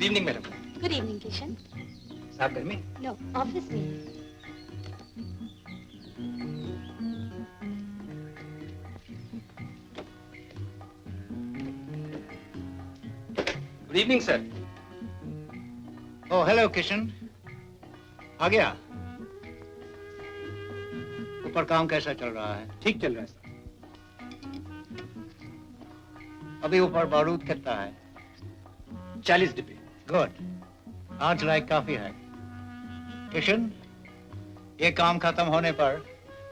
Evening madam. Good evening Kishan. साहब घर में? नो, ऑफिस में। Good evening sir. Oh hello Kishan, आ गया? ऊपर काम कैसा चल रहा है? ठीक चल रहा है सर। अभी ऊपर बारूद कितना है? 40 डिब्बे। गुड, 8 लाख काफी है। किशन, ये काम खत्म होने पर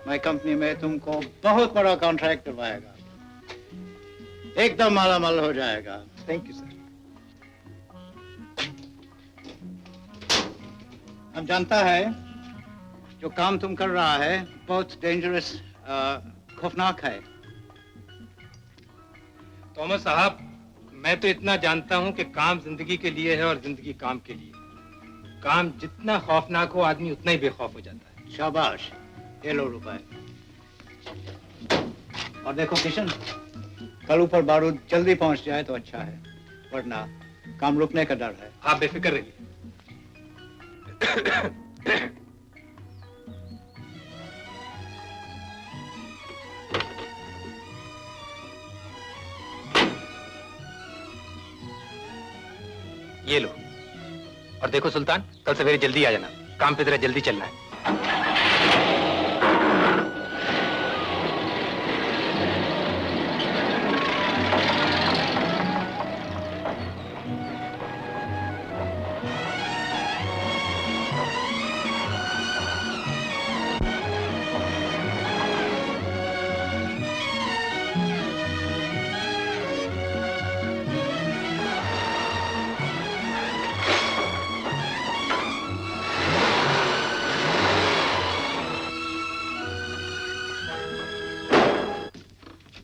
मैं कंपनी में तुमको बहुत बड़ा कॉन्ट्रैक्ट दिलवाएगा, एकदम मालामाल हो जाएगा। Thank you sir. हम जानता है जो काम तुम कर रहा है बहुत डेंजरस, खौफनाक है। थॉमस साहब, मैं तो इतना जानता हूं कि काम जिंदगी के लिए है और जिंदगी काम के लिए। काम जितना खौफनाक हो आदमी उतना ही बेखौफ हो जाता है। शाबाश, ये लो रुपए। और देखो किशन, कल ऊपर बारूद जल्दी पहुंच जाए तो अच्छा है, वरना काम रुकने का डर है। आप बेफिक्र रहिए। ये लो। और देखो सुल्तान, कल सवेरे जल्दी आ जाना, काम पे जरा जल्दी चलना है।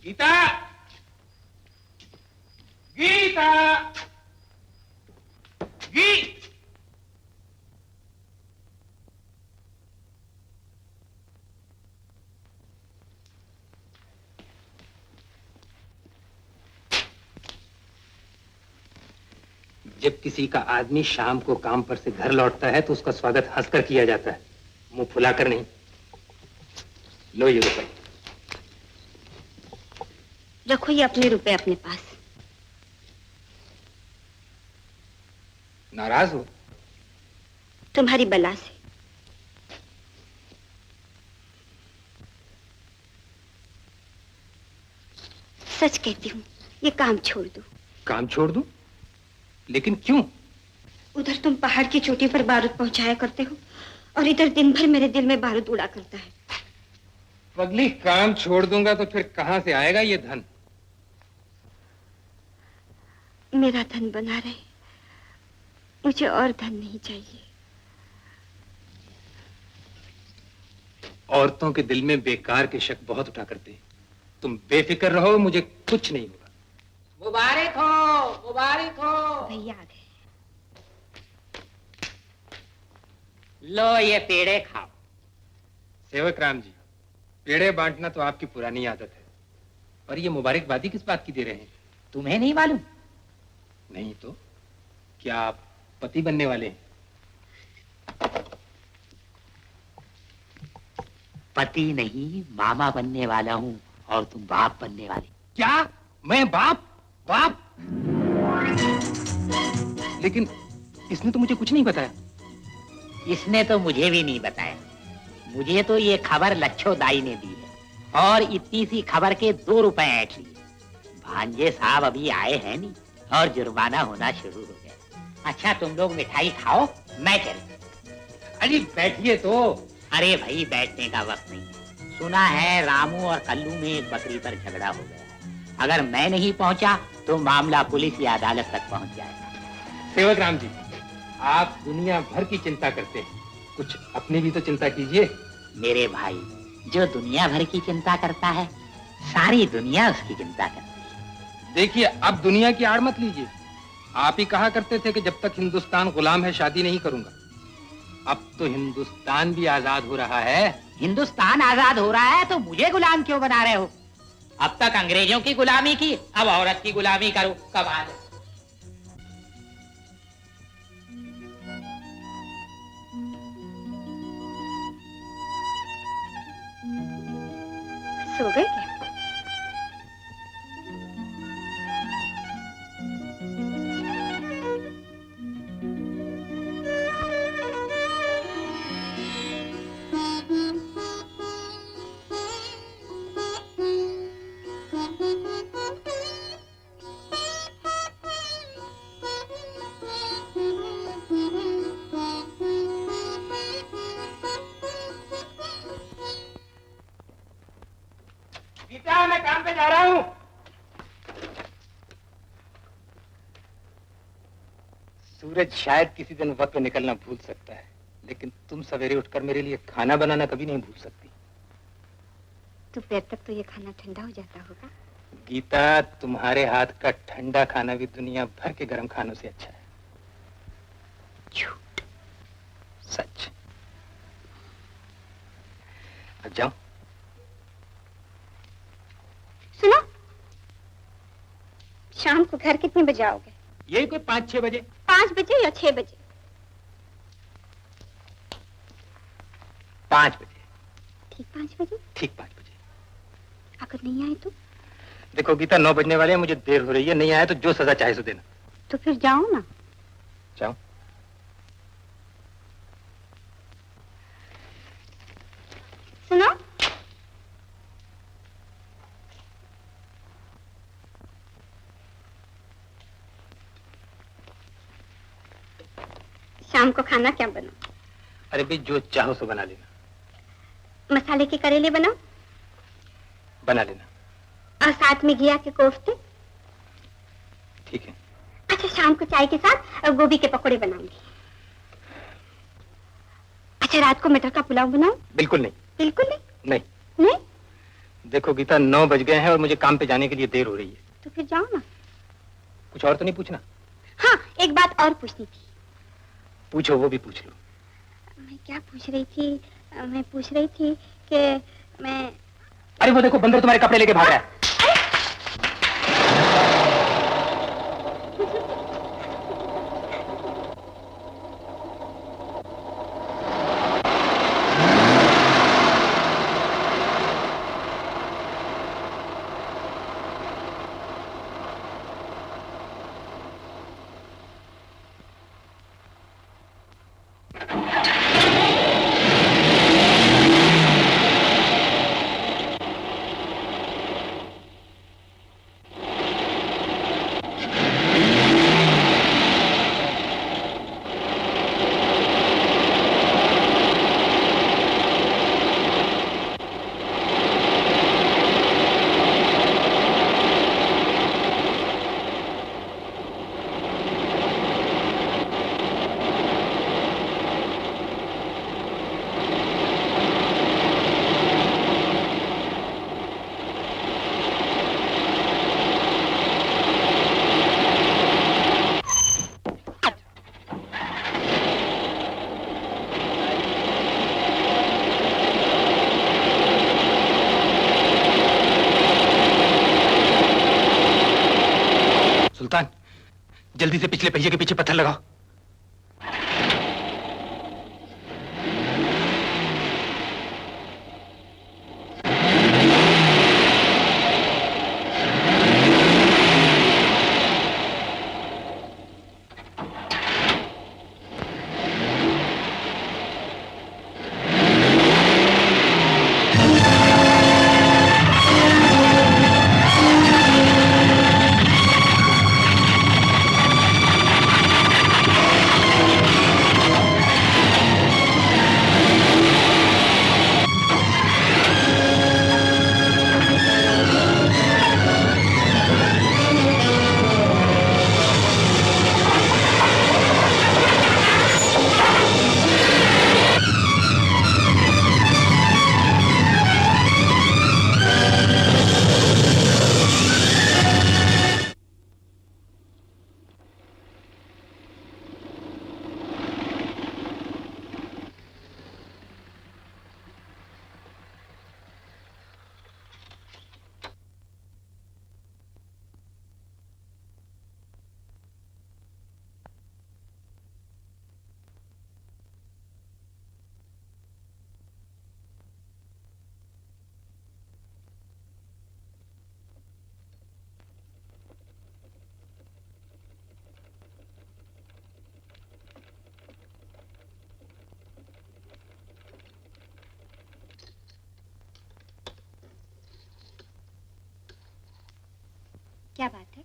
गीता, गीता, जब किसी का आदमी शाम को काम पर से घर लौटता है तो उसका स्वागत हंसकर किया जाता है, मुंह फुलाकर नहीं। लो ये रुपए। रखो ये अपने रुपए अपने पास। नाराज हो? तुम्हारी बला से। सच कहती हूँ, ये काम छोड़ दो। काम छोड़ दूं? लेकिन क्यों? उधर तुम पहाड़ की चोटी पर बारूद पहुंचाया करते हो और इधर दिन भर मेरे दिल में बारूद उड़ा करता है। पगली, काम छोड़ दूंगा तो फिर कहां से आएगा ये धन? मेरा धन बना रहे, मुझे और धन नहीं चाहिए। औरतों के दिल में बेकार के शक बहुत उठा करते हैं। तुम बेफिक्र रहो, मुझे कुछ नहीं होगा। मुबारक हो, मुबारक हो। भैया आ गए। लो ये पेड़े खाओ। सेवक राम जी, पेड़े बांटना तो आपकी पुरानी आदत है, और ये मुबारकबादी किस बात की दे रहे हैं? तुम्हें नहीं मालूम? नहीं तो क्या आप पति बनने वाले हैं? पति नहीं, मामा बनने वाला हूँ और तुम बाप बनने वाले। क्या? मैं बाप? बाप? लेकिन इसने तो मुझे कुछ नहीं बताया। इसने तो मुझे भी नहीं बताया। मुझे तो ये खबर लच्छो दाई ने दी है, और इतनी सी खबर के 2 रुपए ऐंठ लिए। भांजे साहब अभी आए हैं नहीं और जुर्माना होना शुरू हो गया। अच्छा तुम लोग मिठाई खाओ, मैं चलूं। अरे बैठिए तो। अरे भाई बैठने का वक्त नहीं है। सुना है रामू और कल्लू में एक बकरी पर झगड़ा हो गया है। अगर मैं नहीं पहुंचा तो मामला पुलिस या अदालत तक पहुंच जाएगा। सेवक राम जी, आप दुनिया भर की चिंता करते हैं, कुछ अपनी भी तो चिंता कीजिए। मेरे भाई, जो दुनिया भर की चिंता करता है, सारी दुनिया उसकी चिंता करती है। देखिए, अब दुनिया की आड़ मत लीजिए। आप ही कहा करते थे कि जब तक हिंदुस्तान गुलाम है शादी नहीं करूंगा। अब तो हिंदुस्तान भी आजाद हो रहा है। हिंदुस्तान आजाद हो रहा है तो मुझे गुलाम क्यों बना रहे हो? अब तक अंग्रेजों की गुलामी की, अब औरत की गुलामी करो। कमाल है। सो गए क्या? गीता, मैं काम पे जा रहा हूँ। सूरज शायद किसी दिन वक्त पे निकलना भूल सकता है, लेकिन तुम सवेरे उठकर मेरे लिए खाना बनाना कभी नहीं भूल सकती। दोपहर तक तो ये खाना ठंडा हो जाता होगा। गीता, तुम्हारे हाथ का ठंडा खाना भी दुनिया भर के गर्म खानों से अच्छा है। झूठ, सच। अब जाओ। सुनो, शाम को घर कितने बजे आओगे? यही कोई 5-6 बजे। 5 बजे या 6 बजे? 5 बजे। ठीक 5 बजे? ठीक 5 बजे। अगर नहीं आए तो? देखो गीता, 9 बजने वाले हैं, मुझे देर हो रही है। नहीं आया तो जो सजा चाहे सो देना। तो फिर जाओ ना। जाओ। सुनो, शाम को खाना क्या बनाओ? अरे भाई, जो चाहो सो बना लेना। मसाले के करेले बनाओ? बना लेना। और साथ में घिया के कोफ्ते? ठीक है। अच्छा, शाम को चाय के साथ गोभी के पकोड़े बनाऊंगी। अच्छा, रात को मटर का पुलाव बनाओ? बिल्कुल नहीं। बिल्कुल नहीं? नहीं। नहीं? देखो गीता, 9 बज गए हैं और मुझे काम पे जाने के लिए देर हो रही है। तो फिर जाओ ना। कुछ और तो नहीं पूछना? हाँ, एक बात और पूछनी थी। पूछो, वो भी पूछ लो। मैं क्या पूछ रही थी? मैं पूछ रही थी कि मैं... अरे वो देखो, बंदर तुम्हारे कपड़े लेके भाग रहा है। सुल्तान, जल्दी से पिछले पहिए के पीछे पत्थर लगाओ। क्या बात है?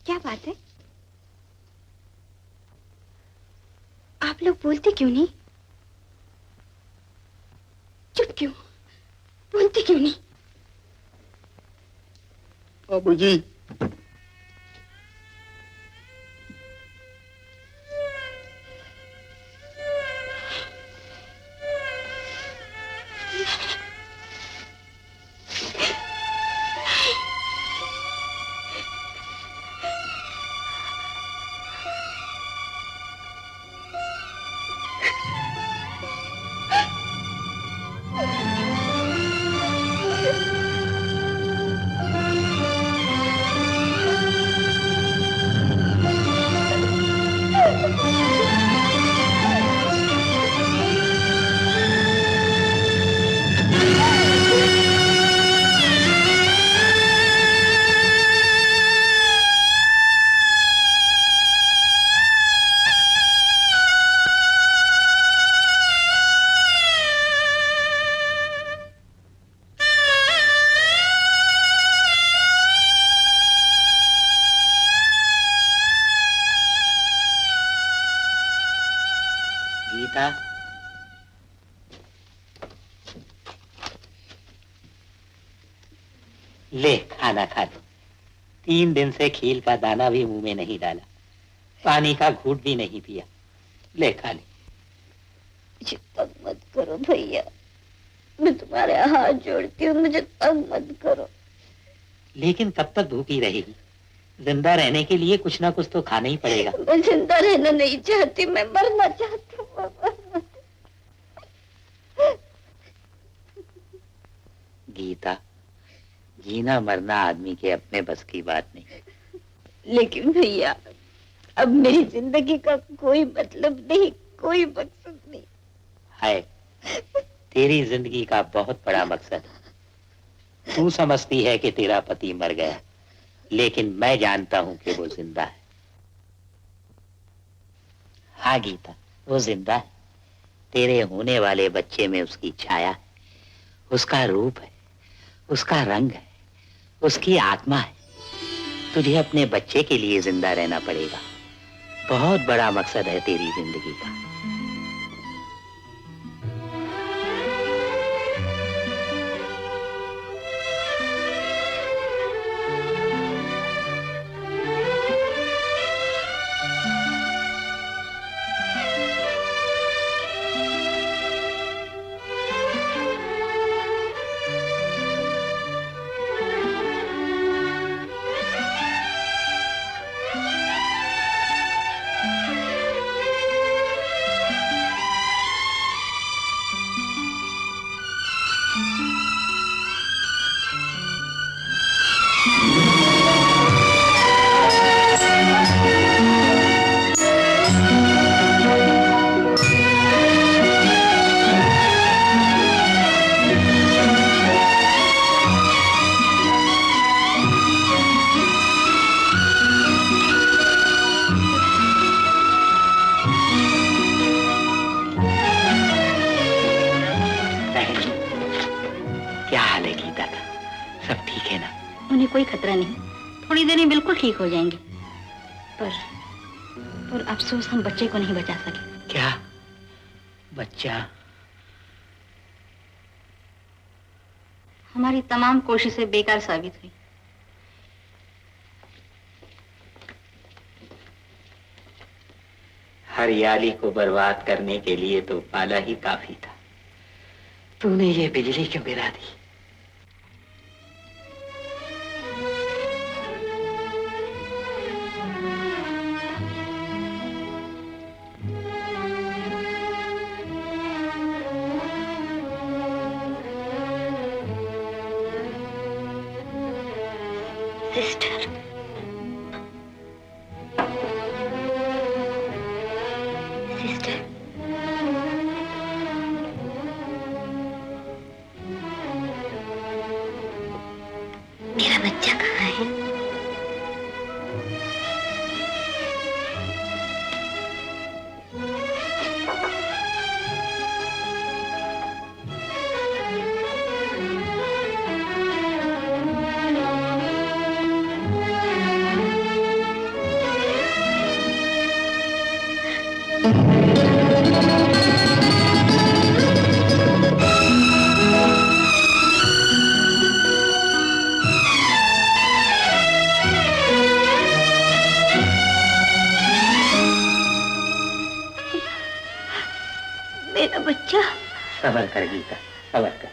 क्या बात है? आप लोग बोलते क्यों नहीं? चुप क्यों? बोलते क्यों नहीं? बाबूजी, गीता, ले खाना खा लो। 3 दिन से खील का दाना भी मुंह में नहीं डाला, पानी का घूंट भी नहीं पिया। ले खा ले। मुझे तंग मत करो भैया, मैं तुम्हारे हाथ जोड़ती हूँ, मुझे तंग मत करो। लेकिन कब तक भूखी रहेगी? जिंदा रहने के लिए कुछ ना कुछ तो खाना ही पड़ेगा। मैं जिंदा रहना नहीं चाहती, मैं मरना चाहती हूँ। गीता, जीना मरना आदमी के अपने बस की बात नहीं। लेकिन भैया, अब मेरी जिंदगी का कोई मतलब नहीं, कोई मकसद नहीं है। तेरी जिंदगी का बहुत बड़ा मकसद है। तू समझती है कि तेरा पति मर गया, लेकिन मैं जानता हूं कि वो जिंदा है। हाँ गीता, वो जिंदा है। तेरे होने वाले बच्चे में उसकी छाया है, उसका रूप है, उसका रंग है, उसकी आत्मा है। तुझे अपने बच्चे के लिए जिंदा रहना पड़ेगा। बहुत बड़ा मकसद है तेरी जिंदगी का। कोई खतरा नहीं, थोड़ी देर में बिल्कुल ठीक हो जाएंगे। पर अफसोस हम बच्चे को नहीं बचा सके। क्या बच्चा? हमारी तमाम कोशिशें बेकार साबित हुई। हरियाली को बर्बाद करने के लिए तो पाला ही काफी था। तूने ये बिजली क्यों गिरा दी? सिस्टर, सिस्टर, मेरा बच्चा कहाँ है? मेरा बच्चा। सबर कर गीता, सबर कर।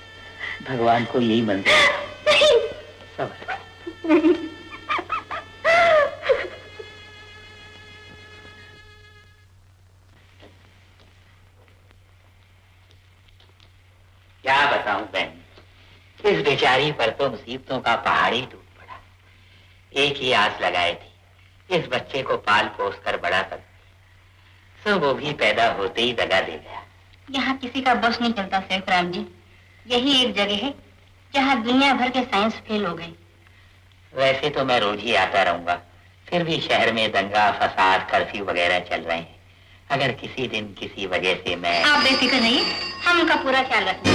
भगवान को यही मंजूर है। सबर कर। क्या बताऊं बहन, इस बेचारी पर तो मुसीबतों का पहाड़ ही टूट पड़ा। एक ही आस लगाए थी, इस बच्चे को पाल पोस कर बड़ा कर, सो वो भी पैदा होते ही दगा दे गया। यहाँ किसी का बस नहीं चलता शेखराम जी। यही एक जगह है जहाँ दुनिया भर के साइंस फेल हो गए। वैसे तो मैं रोज ही आता रहूंगा, फिर भी शहर में दंगा फसाद कर्फ्यू वगैरह चल रहे हैं। अगर किसी दिन किसी वजह से मैं... आप बेफिक्र रहिए, हम उनका पूरा ख्याल रखेंगे।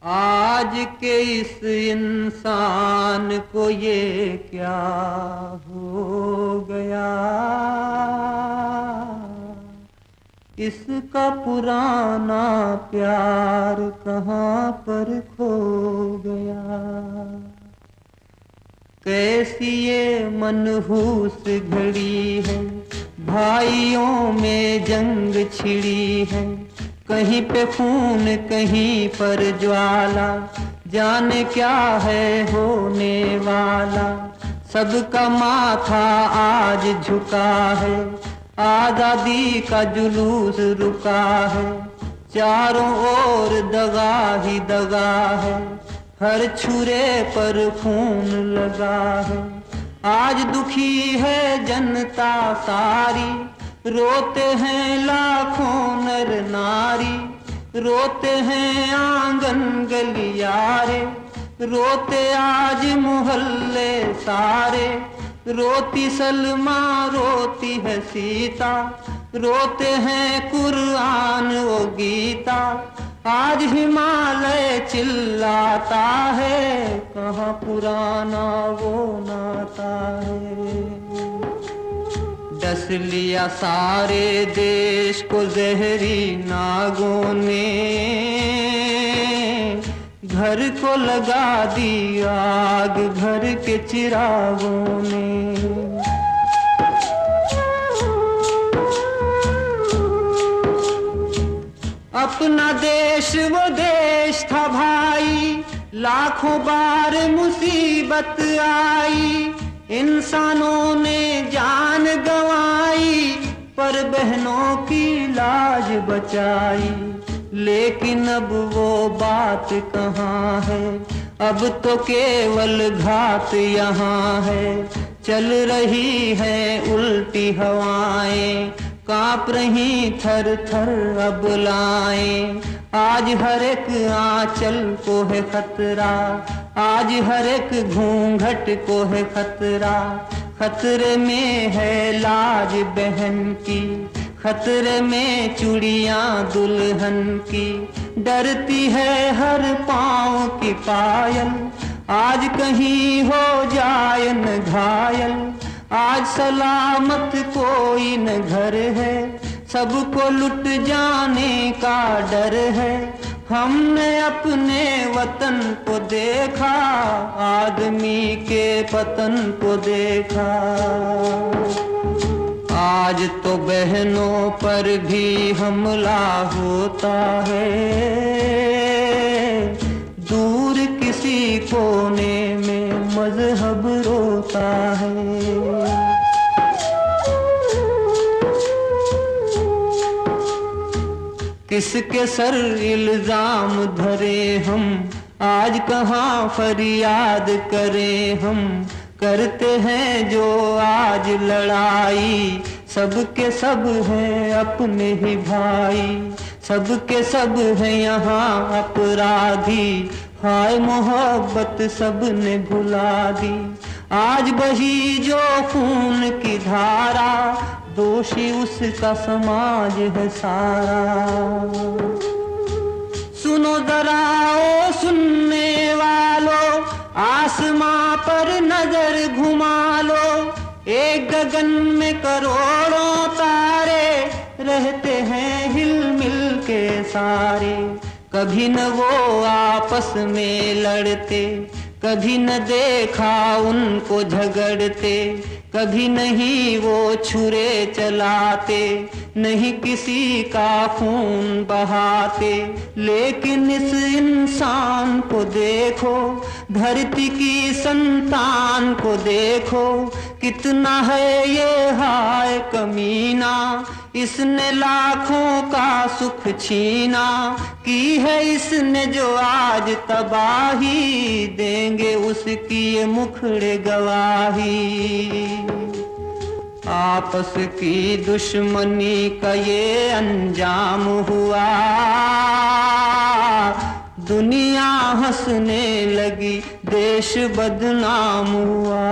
आज के इस इंसान को ये क्या हो गया, इसका पुराना प्यार कहाँ पर खो गया। कैसी ये मनहूस घड़ी है, भाइयों में जंग छिड़ी है। कहीं पे खून कहीं पर ज्वाला, जाने क्या है होने वाला। सबका माथा आज झुका है, आजादी का जुलूस रुका है। चारों ओर दगा ही दगा है, हर छुरे पर खून लगा है। आज दुखी है जनता सारी, रोते हैं लाखों नर नारी। रोते हैं आंगन गलियारे, रोते आज मोहल्ले सारे। रोती सलमा रोती है सीता, रोते हैं कुरान वो गीता। आज हिमालय चिल्लाता है, कहाँ पुराना वो नाता है। डस लिया सारे देश को जहरी नागों ने, घर को लगा दी आग घर के चिरागों ने। अपना देश वो देश था भाई, लाखों बार मुसीबत आई। इंसानों ने जान गंवाई, पर बहनों की लाज बचाई। लेकिन अब वो बात कहाँ है, अब तो केवल घात यहाँ है। चल रही है उल्टी हवाएं, कांप रही थर थर अबलाएं। आज हर एक आंचल को है खतरा, आज हर एक घूंघट को है खतरा। खतरे में है लाज बहन की, खतरे में चूड़ियां दुल्हन की। डरती है हर पाँव की पायल, आज कहीं हो जाए न घायल। आज सलामत कोई न घर है, सबको लुट जाने का डर है। हमने अपने वतन को देखा, आदमी के पतन को देखा। आज तो बहनों पर भी हमला होता है, दूर किसी कोने में मजहब रोता है। किसके सर इल्जाम धरे हम, आज कहाँ फरियाद करें हम। करते हैं जो आज लड़ाई, सबके सब हैं अपने ही भाई, सबके सब हैं यहाँ अपराधी। हाय मोहब्बत सबने भुला दी, आज बही जो खून की धारा, दोषी उसका समाज है सारा। सुनो जरा ओ सुनने वालों, आसमां पर नजर घुमा लो। एक गगन में करोड़ों तारे, रहते हैं हिल मिल के सारे। कभी न वो आपस में लड़ते, कभी न देखा उनको झगड़ते, कभी नहीं वो छुरे चलाते, नहीं किसी का खून बहाते। लेकिन इस इंसान को देखो, धरती की संतान को देखो, कितना है ये हाय कमीना। इसने लाखों का सुख छीना, की है इसने जो आज तबाही, देंगे उसकी ये मुखड़े गवाही। आपस की दुश्मनी का ये अंजाम हुआ, दुनिया हंसने लगी, देश बदनाम हुआ।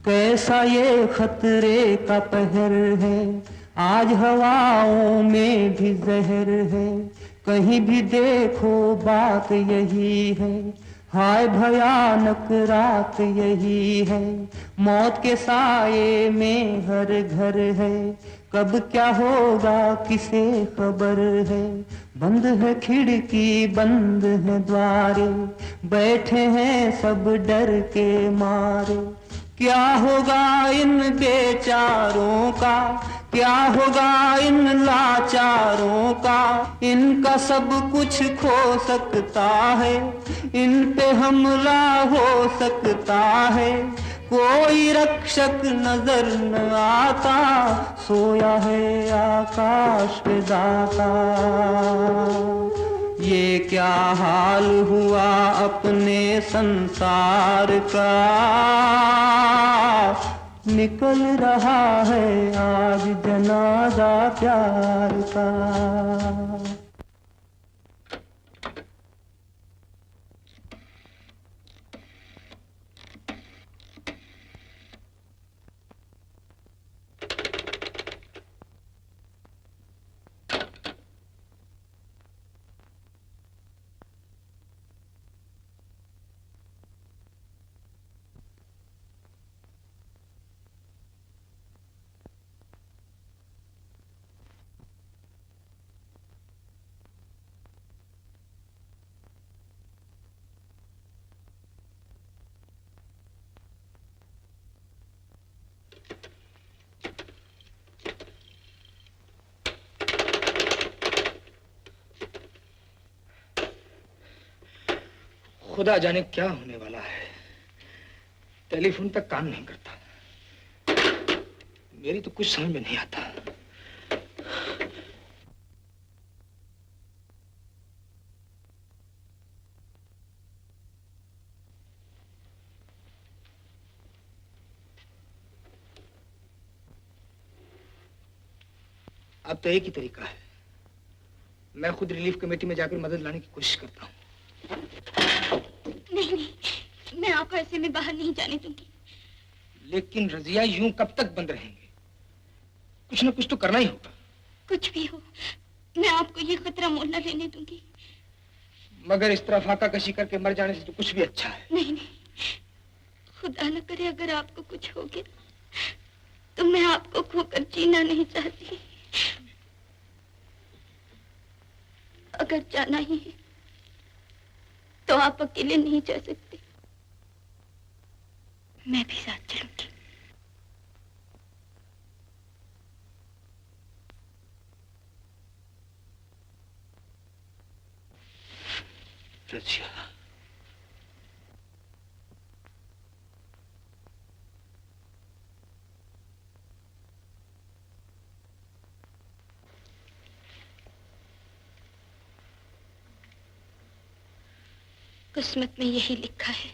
कैसा ये खतरे का पहर है, आज हवाओं में भी जहर है। कहीं भी देखो बात यही है, हाय भयानक रात यही है। मौत के साये में हर घर है, कब क्या होगा किसे खबर है। बंद है खिड़की बंद है द्वारे, बैठे हैं सब डर के मारे। क्या होगा इन बेचारों का, क्या होगा इन लाचारों का। इनका सब कुछ खो सकता है, इन पे हमला हो सकता है। कोई रक्षक नजर न आता, सोया है आकाश पे दाता। ये क्या हाल हुआ अपने संसार का, निकल रहा है आज जनाजा प्यार का। खुदा जाने क्या होने वाला है। टेलीफोन तक काम नहीं करता। मेरी तो कुछ समझ में नहीं आता। अब तो एक ही तरीका है, मैं खुद रिलीफ कमेटी में जाकर मदद लाने की कोशिश करता हूँ। नहीं, मैं आपको ऐसे में बाहर नहीं जाने दूंगी। लेकिन रजिया, यूं कब तक बंद रहेंगे? कुछ ना कुछ तो करना ही होगा। कुछ भी हो, मैं आपको ये खतरा मोल न लेने दूंगी। मगर इस तरह फाका कशी करके मर जाने से तो कुछ भी अच्छा है। नहीं नहीं, खुदा न करे अगर आपको कुछ हो गया तो मैं आपको खोकर जीना नहीं चाहती। अगर जाना ही है तो आप अकेले नहीं जा सकते, मैं भी साथ चलूंगी। रजिया, किस्मत में यही लिखा है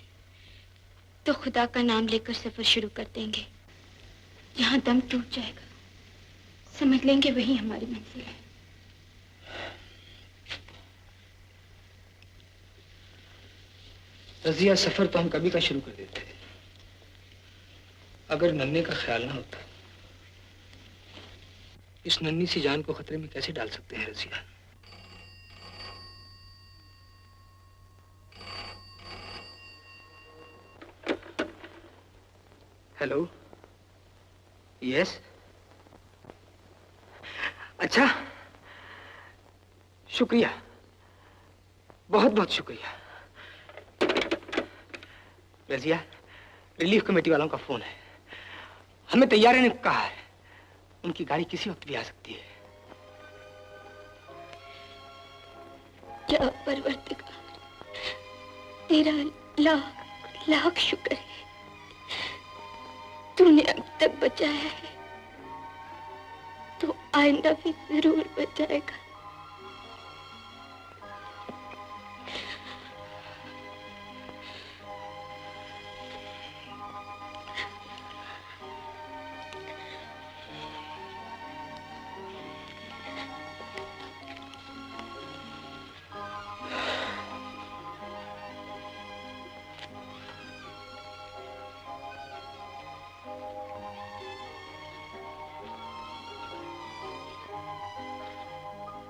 तो खुदा का नाम लेकर सफर शुरू कर देंगे। जहां दम टूट जाएगा समझ लेंगे वही हमारी मंजिल है। रजिया, सफर तो हम कभी का शुरू कर देते थे। अगर नन्हे का ख्याल ना होता, इस नन्ही सी जान को खतरे में कैसे डाल सकते हैं रजिया? हेलो, यस, अच्छा, शुक्रिया, बहुत बहुत शुक्रिया। रजिया, रिलीफ कमेटी वालों का फोन है, हमें तैयार रहने को कहा है। उनकी गाड़ी किसी वक्त भी आ सकती है। या परवरदिगार, तेरा लाख लाख शुक्र है, तूने अब तक बचाया है तो आइंदा भी जरूर बचाएगा।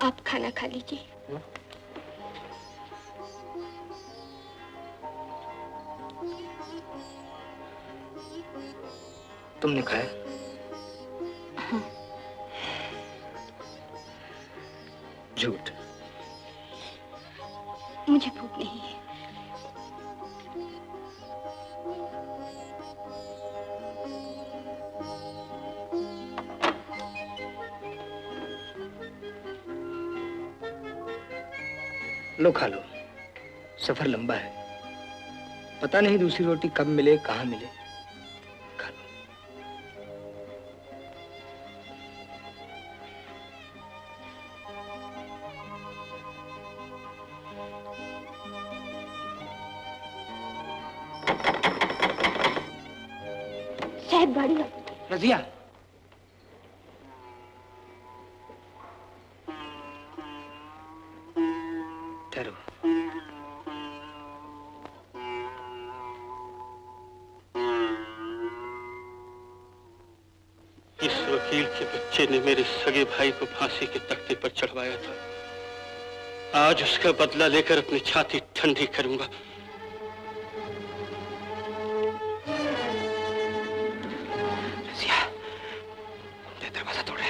आप खाना खा लीजिए। तुमने खाया? हाँ। झूठ। मुझे भूख नहीं है। लो खा लो, सफर लंबा है, पता नहीं दूसरी रोटी कब मिले कहाँ मिले। खा लो। शायद गाड़ी आ। रजिया, ठहरो। इस वकील के बच्चे ने मेरे सगे भाई को फांसी के तख्ते पर चढ़वाया था। आज उसका बदला लेकर अपनी छाती ठंडी करूंगा। रजिया, दरवाजा तोड़े।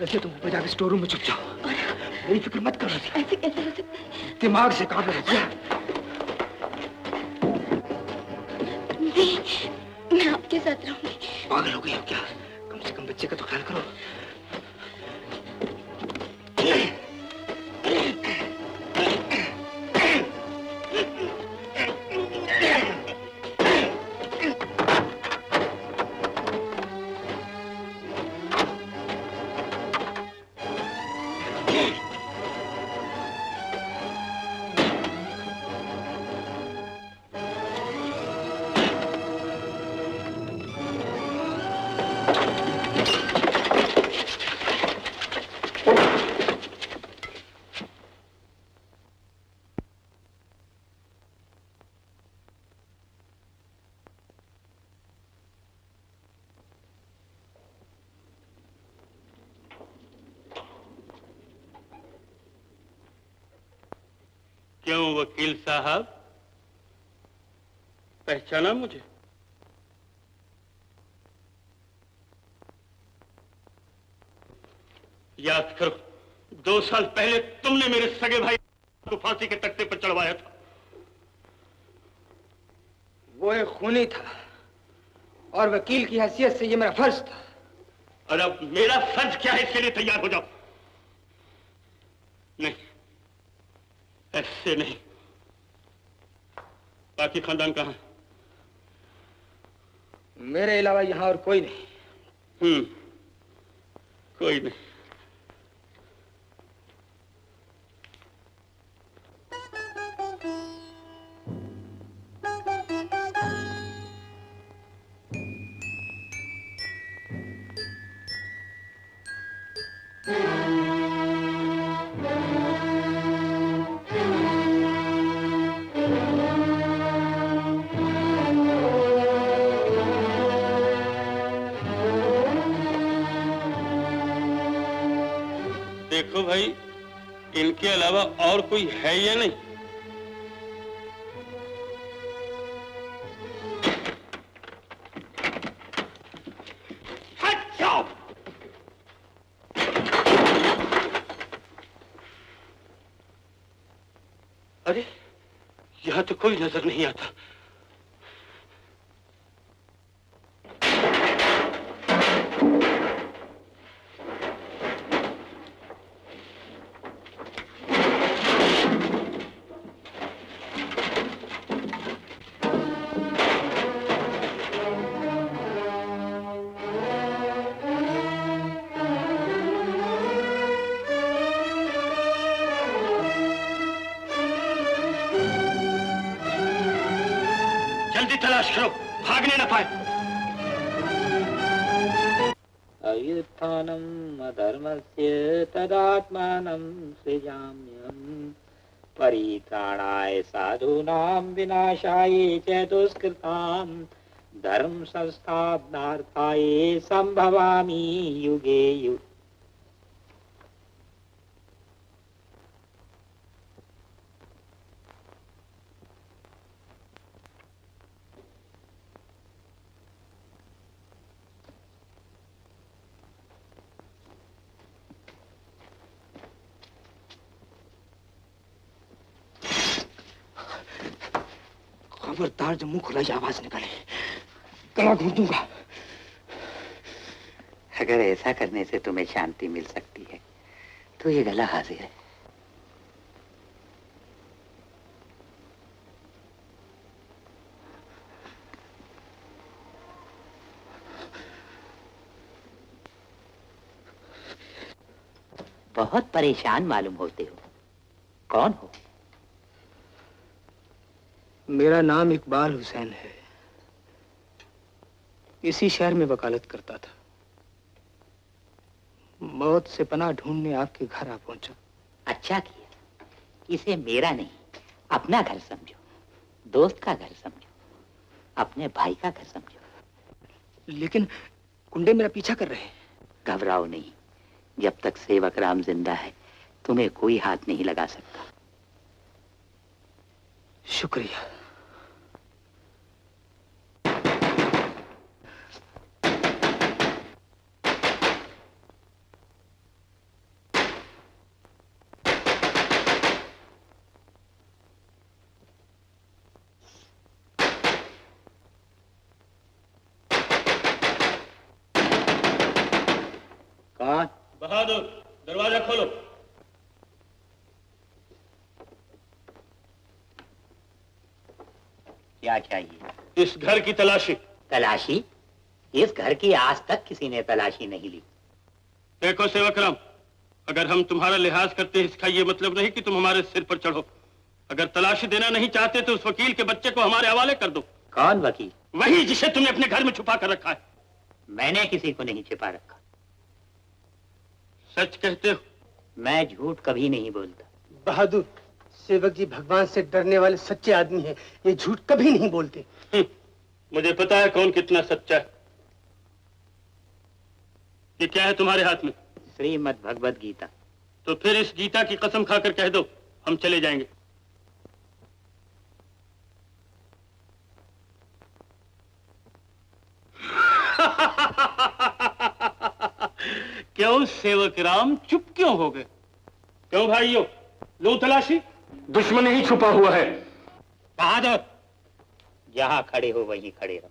रजिया, तुम ऊपर जाकर स्टोर रूम में छुप जाओ। मेरी फिक्र मत करो रजिया। ऐसे कैसे हो सकता है? दिमाग से काम लो रजिया। मैं आपके साथ रहूंगी। पागल हो गई हो क्या? कम से कम बच्चे का तो ख्याल करो। क्यों वकील साहब, पहचाना मुझे? याद करो, 2 साल पहले तुमने मेरे सगे भाई को फांसी के तख्ते पर चढ़वाया था। वो एक खूनी था और वकील की हैसियत से ये मेरा फर्ज था। और अब मेरा फर्ज क्या है, इसके लिए तैयार हो जाओ। नहीं, ऐसे नहीं। बाकी खानदान कहां है? मेरे अलावा यहाँ और कोई नहीं। कोई नहीं। देखो भाई, इनके अलावा और कोई है या नहीं? हट जाओ। अरे, यहां तो कोई नजर नहीं आता। तलाश करो, भागने न पाए। अयुत्थानम अधर्मस्य तदात्मानं सृजाम्यहम् परित्राणाय साधूनां विनाशाय च दुष्कृतां धर्म संस्थापनार्थाय संभवामि युगे युगे। खबरदार, जब मुंह खुला आवाज निकले गला घोट दूंगा। अगर ऐसा करने से तुम्हें शांति मिल सकती है तो ये गला हाजिर है। बहुत परेशान मालूम होते हो, कौन हो? मेरा नाम इकबाल हुसैन है। इसी शहर में वकालत करता था। मौत से पनाह ढूंढने आपके घर आ पहुंचा। अच्छा किया। इसे मेरा नहीं, अपना घर समझो, दोस्त का घर समझो, अपने भाई का घर समझो। लेकिन गुंडे मेरा पीछा कर रहे हैं। घबराओ नहीं, जब तक सेवक राम जिंदा है तुम्हें कोई हाथ नहीं लगा सकता। शुक्रिया। कौन? बहादुर, दरवाजा खोलो। क्या चाहिए? इस घर की तलाशी। तलाशी? इस घर की आज तक किसी ने तलाशी नहीं ली। देखो सेवकराम, अगर हम तुम्हारा लिहाज करते हैं इसका ये मतलब नहीं कि तुम हमारे सिर पर चढ़ो। अगर तलाशी देना नहीं चाहते तो उस वकील के बच्चे को हमारे हवाले कर दो। कौन वकील? वही जिसे तुमने अपने घर में छुपा कर रखा है। मैंने किसी को नहीं छिपा रखा। सच कहते हो? मैं झूठ कभी नहीं बोलता। बहादुर, सेवक जी भगवान से डरने वाले सच्चे आदमी हैं। ये झूठ कभी नहीं बोलते। मुझे पता है कौन कितना सच्चा है। ये क्या है तुम्हारे हाथ में? श्रीमद् भगवद गीता। तो फिर इस गीता की कसम खाकर कह दो, हम चले जाएंगे। क्यों सेवक राम, चुप क्यों हो गए? क्यों भाइयों, लो तलाशी। दुश्मन ही छुपा हुआ है। बहादुर, जहां खड़े हो वहीं खड़े रहो।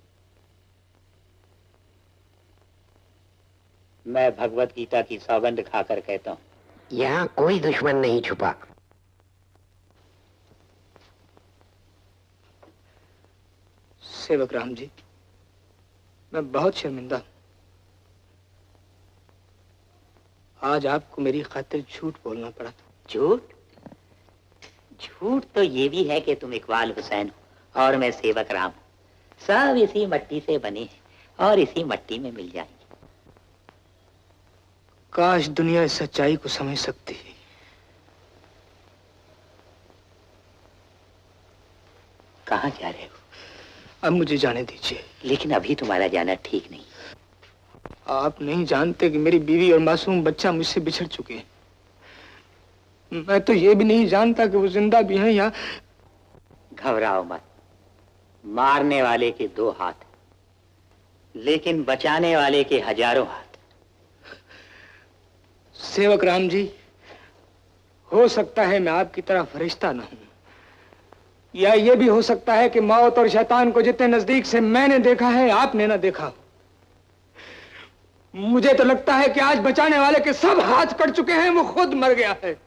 मैं भगवत गीता की सौगंध खाकर कहता हूं, यहाँ कोई दुश्मन नहीं छुपा। सेवक राम जी, मैं बहुत शर्मिंदा हूँ। आज आपको मेरी खातिर झूठ बोलना पड़ा था। झूठ? झूठ तो ये भी है कि तुम इकबाल हुसैन हो और मैं सेवक राम हूँ। सब इसी मट्टी से बने हैं और इसी मट्टी में मिल जाएंगे। काश दुनिया इस सच्चाई को समझ सकती है। कहाँ जा रहे हो? अब मुझे जाने दीजिए। लेकिन अभी तुम्हारा जाना ठीक नहीं। आप नहीं जानते कि मेरी बीवी और मासूम बच्चा मुझसे बिछड़ चुके हैं। मैं तो ये भी नहीं जानता कि वो जिंदा भी हैं या। घबराओ मत। मारने वाले के 2 हाथ, लेकिन बचाने वाले के हजारों हाथ। सेवक राम जी, हो सकता है मैं आपकी तरह फरिश्ता न हूं, या ये भी हो सकता है कि मौत और शैतान को जितने नजदीक से मैंने देखा है आपने न देखा हो। मुझे तो लगता है कि आज बचाने वाले के सब हाथ कट चुके हैं, वो खुद मर गया है।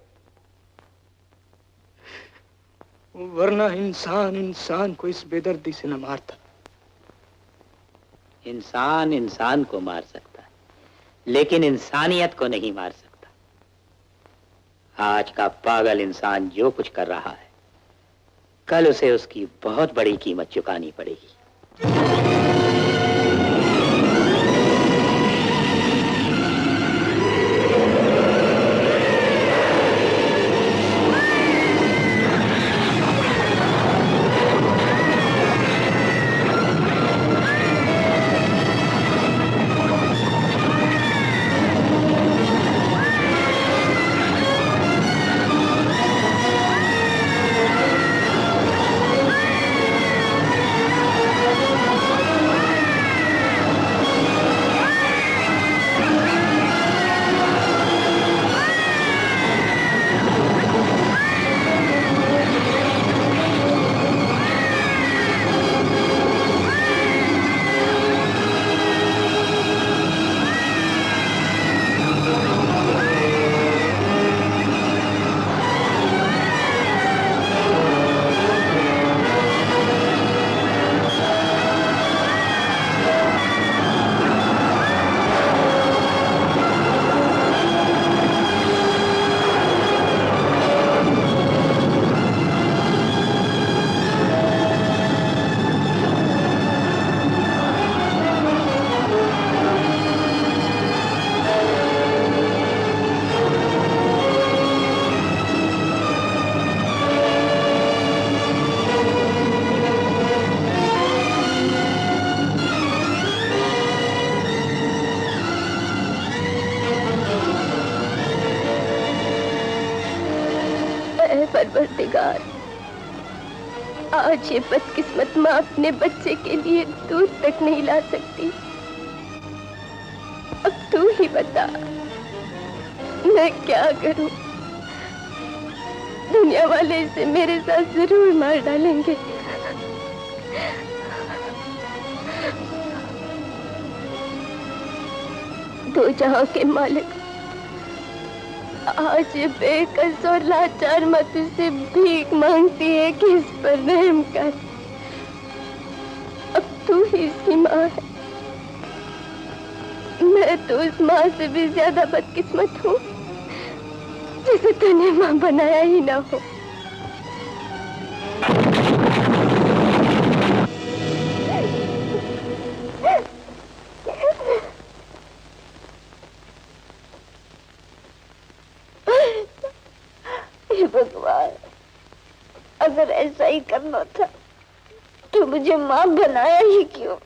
वरना इंसान इंसान को इस बेदर्दी से न मारता। इंसान इंसान को मार सकता है, लेकिन इंसानियत को नहीं मार सकता। आज का पागल इंसान जो कुछ कर रहा है, कल उसे उसकी बहुत बड़ी कीमत चुकानी पड़ेगी। परवरदिगार, आज ये बदकिस्मत माँ अपने बच्चे के लिए दूध तक नहीं ला सकती। अब तू ही बता, मैं क्या करूं? दुनिया वाले इसे मेरे साथ जरूर मार डालेंगे। दो जहां के मालिक, आज ये बेकस और लाचार माँ तुझसे भीख मांगती है कि इस पर रहम कर। अब तू ही इसकी माँ है। मैं तो उस माँ से भी ज्यादा बदकिस्मत हूँ जिसे तूने माँ बनाया ही ना हो। भगवान, अगर ऐसा ही करना था तो मुझे माँ बनाया ही क्यों?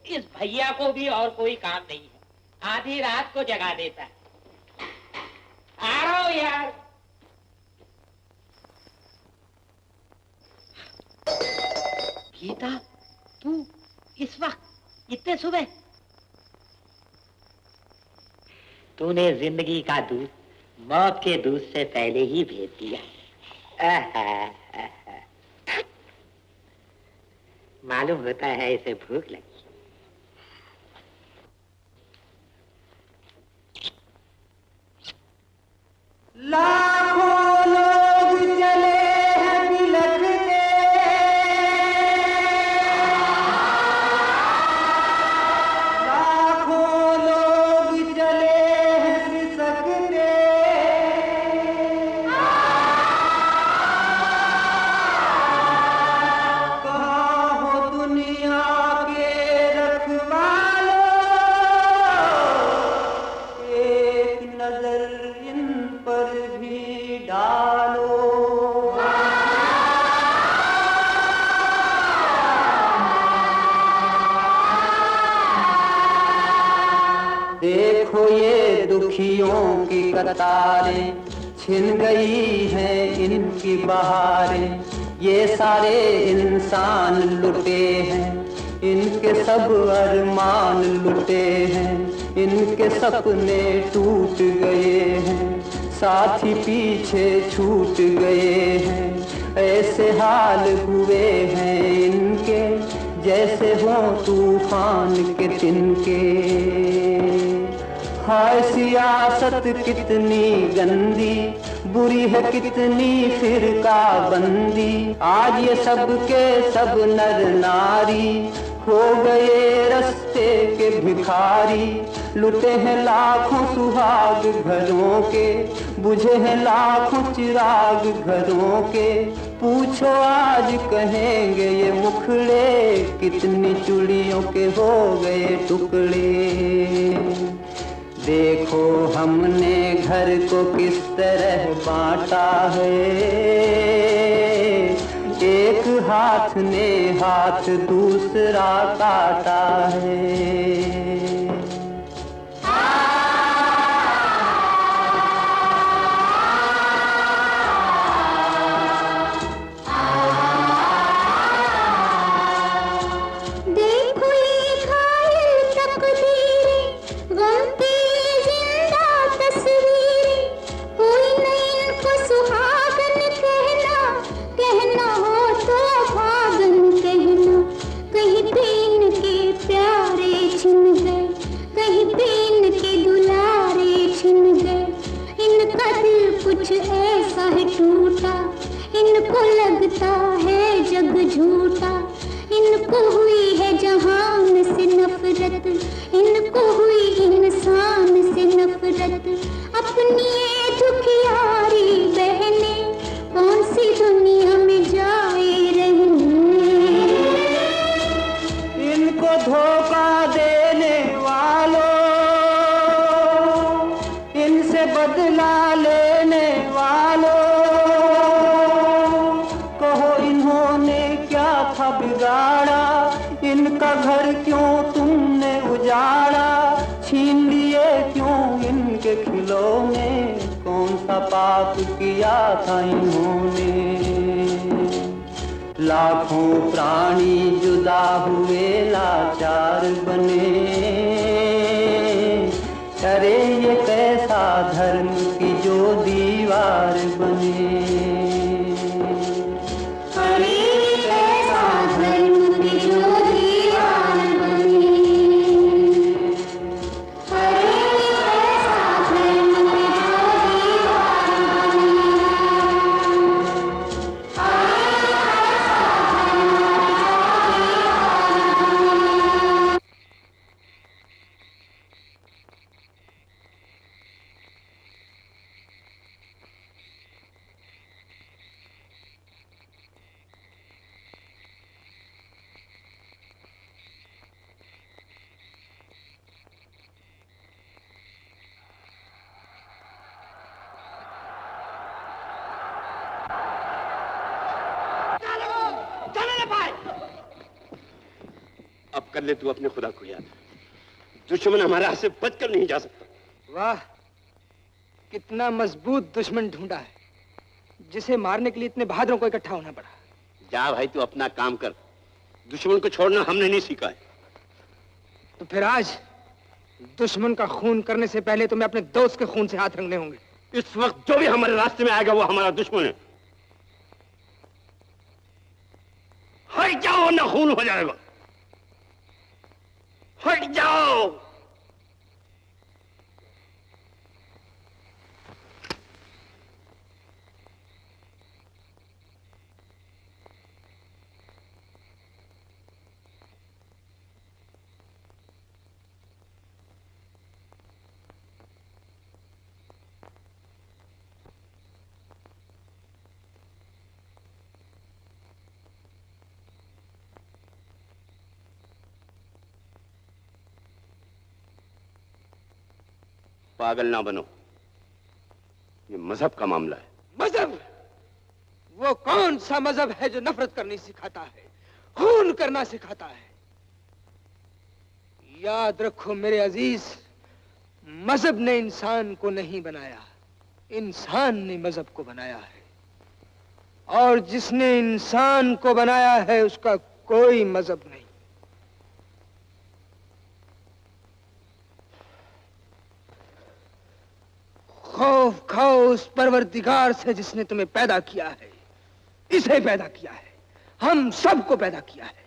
इस भैया को भी और कोई काम नहीं है, आधी रात को जगा देता है। आ रहा हूं यार। गीता, तू इस वक्त इतने सुबह? तूने जिंदगी का दूध मौत के दूध से पहले ही भेज दिया। मालूम होता है इसे भूख लगी। लाखों लोग चले हैं बिलखते, लाखों लोग चले हैं सिसकते, कहाँ हो दुनिया के रखवालों, एक नजर इन पर भी डालो। देखो ये दुखियों की कतारें, छिन गई हैं इनकी बहारें। ये सारे इंसान लुटे हैं, इनके सब अरमान लुटे हैं, इनके सपने टूट गए हैं, साथी पीछे छूट गए हैं। ऐसे हाल हुए हैं इनके, जैसे हो तूफान के तिनके। हाय सियासत कितनी गंदी, बुरी है कितनी फिरका बंदी। आज ये सब के सब नर नारी हो गए रास्ते के भिखारी। लुटे हैं लाखों सुहाग घरों के, बुझे हैं लाखों चिराग घरों के। पूछो आज कहेंगे ये मुखड़े, कितनी चूड़ियों के हो गए टुकड़े। देखो हमने घर को किस तरह बांटा है, एक हाथ ने हाथ दूसरा काटा है। कुछ ऐसा है टूटा, इनको लगता है जग झूठा। इनको हुई है जहान से नफरत, इनको हुई इंसान से नफरत। अपनी ये दुखियारी बहने कौन सी दुनिया में जाए रहने। इनको धोखा देने वालों, इनसे बदला लेने वालों, कहो इन्होंने क्या था बिगाड़ा, इनका घर क्यों तुमने उजाड़ा। छीन लिए क्यों इनके खिलौने, कौन सा पाप किया था इन्होंने। लाखों प्राणी जुदा हुए लाचार बने। अरे ये कैसा धर्म की जो दीवार बने। अरे कैसा धर्म की जो दीवार बने। अरे कैसा धर्म की जो दीवार बने। अब कर ले तू अपने खुदा को याद। दुश्मन हमारे हाथ से बचकर नहीं जा सकता। वाह, कितना मजबूत दुश्मन ढूंढा है, जिसे मारने के लिए इतने बहादुरों को इकट्ठा होना पड़ा। जा भाई, तू अपना काम कर। दुश्मन को छोड़ना हमने नहीं सीखा है। तो फिर आज दुश्मन का खून करने से पहले तुम्हें अपने दोस्त के खून से हाथ रंगने होंगे। इस वक्त जो भी हमारे रास्ते में आएगा वो हमारा दुश्मन है। हट जाओ ना खून हो जाएगा। हट जाओ। पागल ना बनो, ये मजहब का मामला है। मजहब? वो कौन सा मजहब है जो नफरत करनी सिखाता है, खून करना सिखाता है? याद रखो मेरे अजीज, मजहब ने इंसान को नहीं बनाया, इंसान ने मजहब को बनाया है। और जिसने इंसान को बनाया है उसका कोई मजहब नहीं। खौफ खाओ उस परवरदिगार से जिसने तुम्हें पैदा किया है, इसे पैदा किया है, हम सबको पैदा किया है।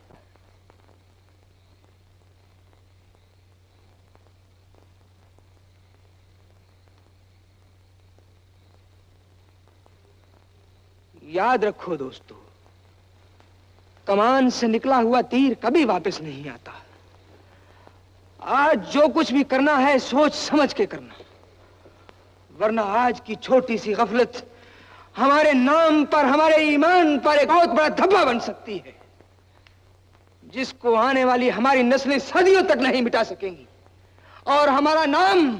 याद रखो दोस्तों, कमान से निकला हुआ तीर कभी वापस नहीं आता। आज जो कुछ भी करना है सोच समझ के करना, वरना आज की छोटी सी गफलत हमारे नाम पर, हमारे ईमान पर एक बहुत बड़ा धब्बा बन सकती है, जिसको आने वाली हमारी नस्लें सदियों तक नहीं मिटा सकेंगी। और हमारा नाम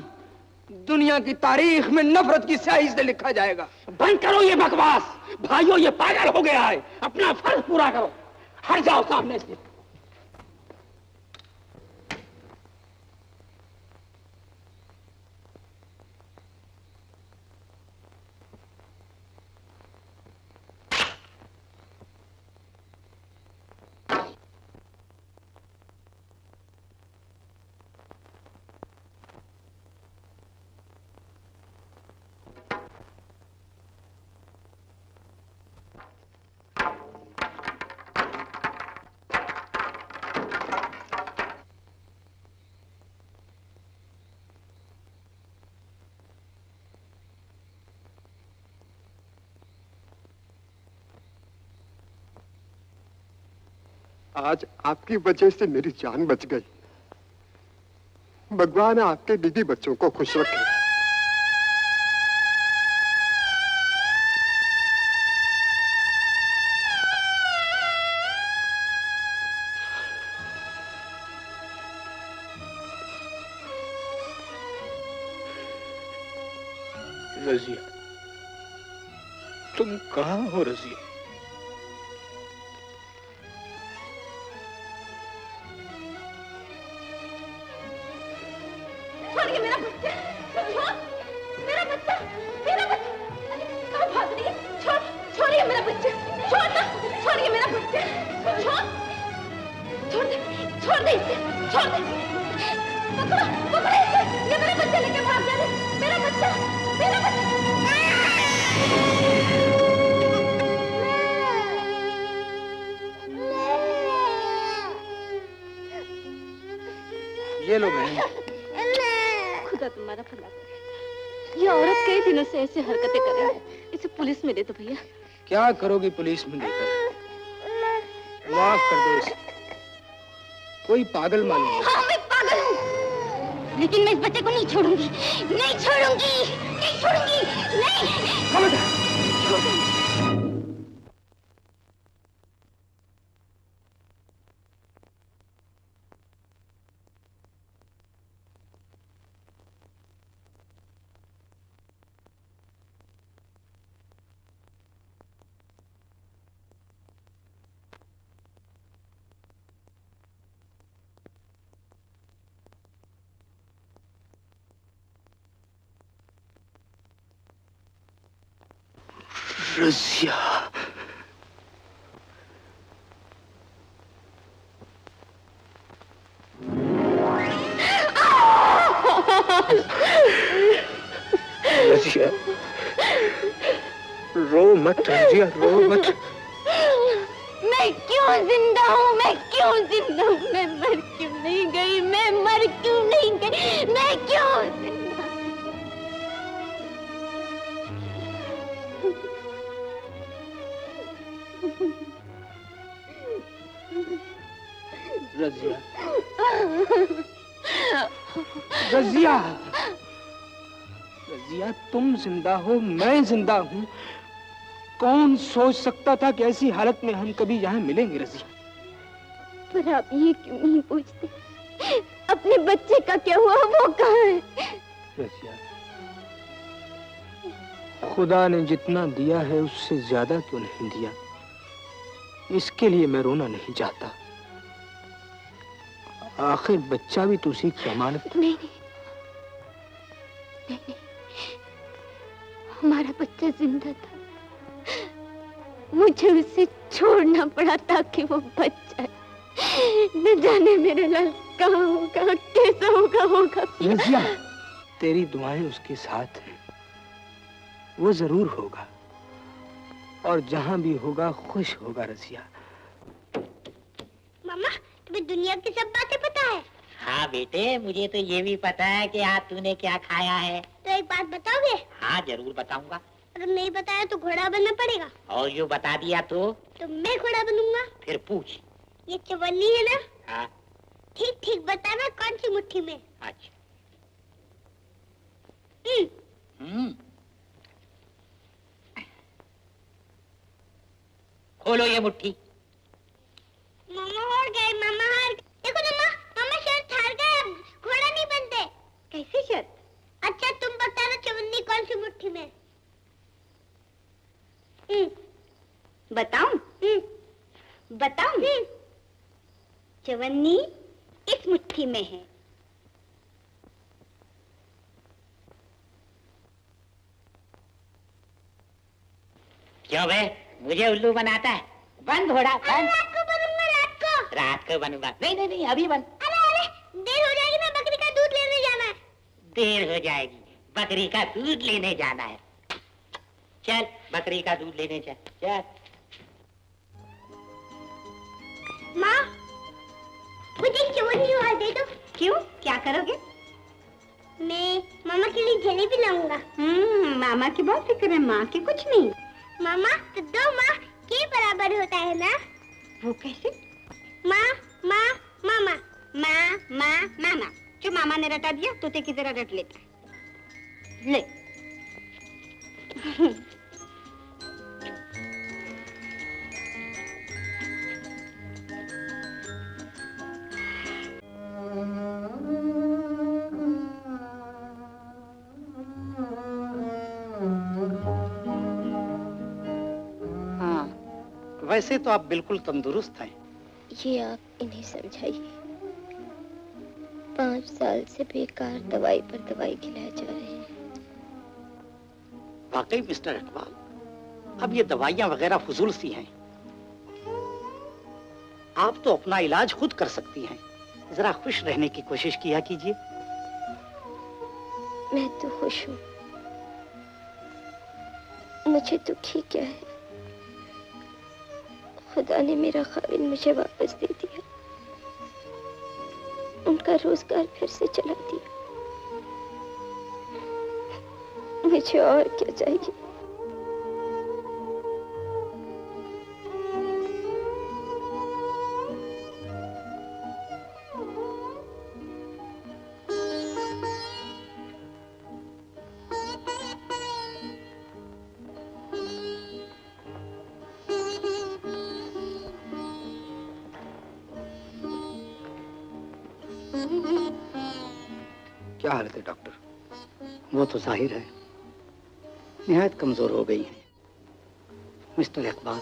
दुनिया की तारीख में नफरत की स्याही से लिखा जाएगा। बंद करो ये बकवास भाइयों, ये पागल हो गया है। अपना फर्ज पूरा करो, हट जाओ सामने से। आज आपकी वजह से मेरी जान बच गई। भगवान आपके बीवी बच्चों को खुश रखे। रजिया, तुम कहाँ हो रजिया? छोड़िए मेरा बच्चा, छोड़ मेरा बच्चा, मेरा बच्चा, कहाँ भाग रही है? छोड़िए मेरा बच्चा, छोड़ना, छोड़िए मेरा बच्चा। इसे, छोड़ दे। पकड़ो, पकड़ो इसे, ये मेरा बच्चा लेके भाग जा रहे, मेरा बच्चा, मेरा बच्चा। ये लो बहन। खुदा तुम्हारा भला करे। ये औरत कई दिनों से ऐसे हरकतें कर रही है, इसे पुलिस में दे दो भैया। क्या करोगी पुलिस में देकर? माफ कर दो इसे, कोई पागल मालूम है। हाँ मैं पागल हूँ, लेकिन मैं इस बच्चे को नहीं छोड़ूंगी, नहीं छोड़ूंगी, नहीं छोड़ूंगी, नहीं। रज़िया, रज़िया, रो मत रज़िया, रो मत। मैं क्यों जिंदा हूँ, मैं क्यों जिंदा हूँ, मैं मर क्यों नहीं गई, मैं मर क्यों नहीं गई, मैं क्यों जिंदा। रज़िया, रज़िया, रज़िया, तुम जिंदा हो, मैं जिंदा हूँ। कौन सोच सकता था कि ऐसी हालत में हम कभी यहाँ मिलेंगे रज़िया। पर आप ये क्यों नहीं पूछते, अपने बच्चे का क्या हुआ, वो कहाँ है? रज़िया, खुदा ने जितना दिया है उससे ज्यादा क्यों नहीं दिया, इसके लिए मैं रोना नहीं चाहता। आखिर बच्चा भी तो उसी की अमानत। नहीं, नहीं, नहीं, नहीं, हमारा बच्चा जिंदा था, मुझे उसे छोड़ना पड़ा ताकि वो बच जाए। न जाने मेरा लाल कहाँ होगा, कैसा होगा, रज़िया, तेरी दुआएं उसके साथ हैं, वो जरूर होगा, और जहां भी होगा खुश होगा। रज़िया, मामा तुम्हें दुनिया की सब बातें पता है? हाँ बेटे, मुझे तो ये भी पता है कि आज तूने क्या खाया है। तो एक बात बताओगे? हाँ जरूर बताऊंगा। अगर नहीं बताया तो घोड़ा बनना पड़ेगा। और जो बता दिया तो मैं घोड़ा बनूंगा। फिर पूछ। ये चवन्नी है ना? हाँ। ठीक ठीक बताना कौन सी मुट्ठी में? अच्छा। खोलो ये मुट्ठी। मामा हार गए, मामा हार गए। देखो ना मामा शर्त हार गए, अब घोड़ा नहीं बनते। कैसी शर्त? अच्छा तुम बताना चवन्नी कौन सी मुट्ठी में? बताऊं? बताऊं? चवन्नी इस मुट्ठी में है। क्यों बे, मुझे उल्लू बनाता है? बन घोड़ा बन। रात को बनूंगा, रात को। रात को बनूंगा? नहीं नहीं नहीं, अभी बन। अरे देर हो जाएगी, मैं बकरी का दूध लेने जाना है। देर हो जाएगी, बकरी का दूध लेने जाना है। चल बकरी का दूध लेने चल। चल। माँ मुझे चवन्नी वाला दे दो। क्यों, क्या करोगे? मैं मामा के लिए जलेबी लाऊंगा। मामा की बहुत फिक्र है, माँ की कुछ नहीं। मामा तो दो माँ के बराबर होता है ना? वो कैसे? माँ माँ मामा। माँ माँ मामा, जो मामा ने रटा दिया तोते की तरह रट लेता है। ले। वैसे तो आप बिल्कुल तंदुरुस्त हैं। ये आप इन्हें समझाइए, 5 साल से बेकार दवाई पर दवाई खिलाए जा रहे हैं। वाकई मिस्टर इकबाल, अब ये दवाइयां वगैरह फजूल सी हैं। आप तो अपना इलाज खुद कर सकती हैं। जरा खुश रहने की कोशिश किया कीजिए। मैं तो खुश हूँ, मुझे दुखी क्या है। खुदा ने मेरा खाविंद मुझे वापस दे दिया, उनका रोजगार फिर से चला दिया। मुझे और क्या चाहिए। क्या हालत है डॉक्टर? वो तो जाहिर है निहायत कमजोर हो गई हैं। मिस्टर इकबाल,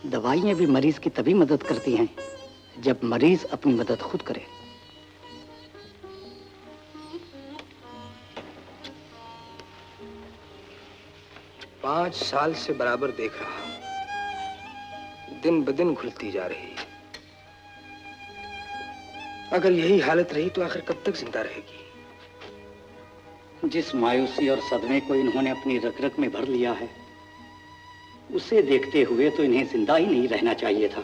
दवाइयां भी मरीज की तभी मदद करती हैं जब मरीज अपनी मदद खुद करे। पांच साल से बराबर देख रहा हूं, दिन ब दिन घुलती जा रही है। अगर यही हालत रही तो आखिर कब तक जिंदा रहेगी? जिस मायूसी और सदमे को इन्होंने अपनी रग-रग में भर लिया है, उसे देखते हुए तो इन्हें जिंदा ही नहीं रहना चाहिए था।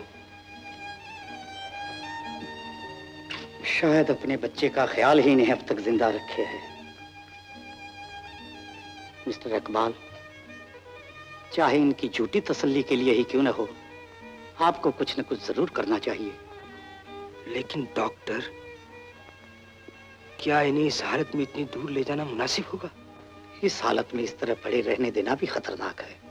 शायद अपने बच्चे का ख्याल ही इन्हें अब तक जिंदा रखे है। मिस्टर इकबाल, चाहे इनकी झूठी तसल्ली के लिए ही क्यों न हो, आपको कुछ न कुछ जरूर करना चाहिए। लेकिन डॉक्टर, क्या इन्हें इस हालत में इतनी दूर ले जाना मुनासिब होगा? इस हालत में इस तरह पड़े रहने देना भी खतरनाक है।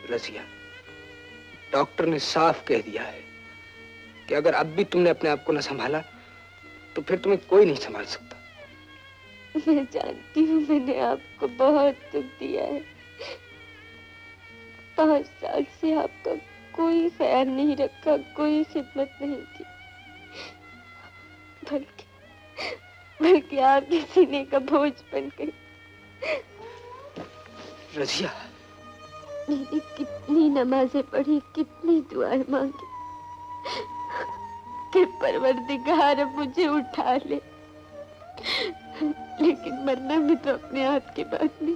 रजिया, डॉक्टर ने साफ कह दिया है कि अगर अब भी तुमने अपने आप को न संभाला तो फिर तुम्हें कोई नहीं संभाल सकता। मैं जानती हूँ मैंने आपको बहुत दुख दिया है। 5 साल से आपका कोई ख्याल नहीं रखा, कोई खिदमत नहीं की, बल्कि आपके सीने का बोझ बन गई। रजिया, मैंने कितनी नमाजें पढ़ी, कितनी दुआएं मांगी कि परवरदिगार अब मुझे उठा ले, लेकिन मरना भी तो अपने हाथ की बात नहीं।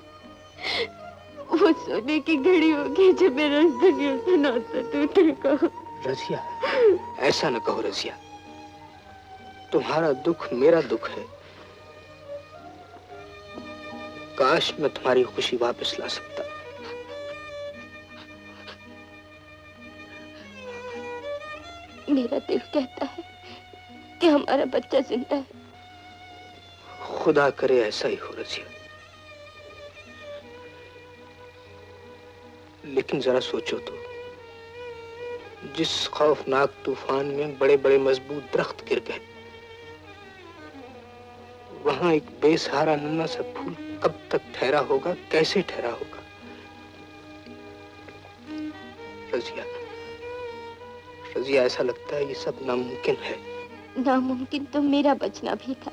वो सोने की घड़ी होगी जब मेरा इस दुनिया से नाता टूटेगा। रजिया, ऐसा न कहो रजिया, तुम्हारा दुख मेरा दुख है। काश मैं तुम्हारी खुशी वापस ला सकता। मेरा दिल कहता है कि हमारा बच्चा जिंदा है। खुदा करे ऐसा ही हो रजिया, लेकिन जरा सोचो तो, जिस खौफनाक तूफान में बड़े बड़े मजबूत दरख्त गिर गए, वहां एक बेसहारा नन्हा सा फूल कब तक ठहरा होगा, कैसे ठहरा होगा? रजिया, रजिया, ऐसा लगता है ये सब नामुमकिन है। नामुमकिन तो मेरा बचना भी था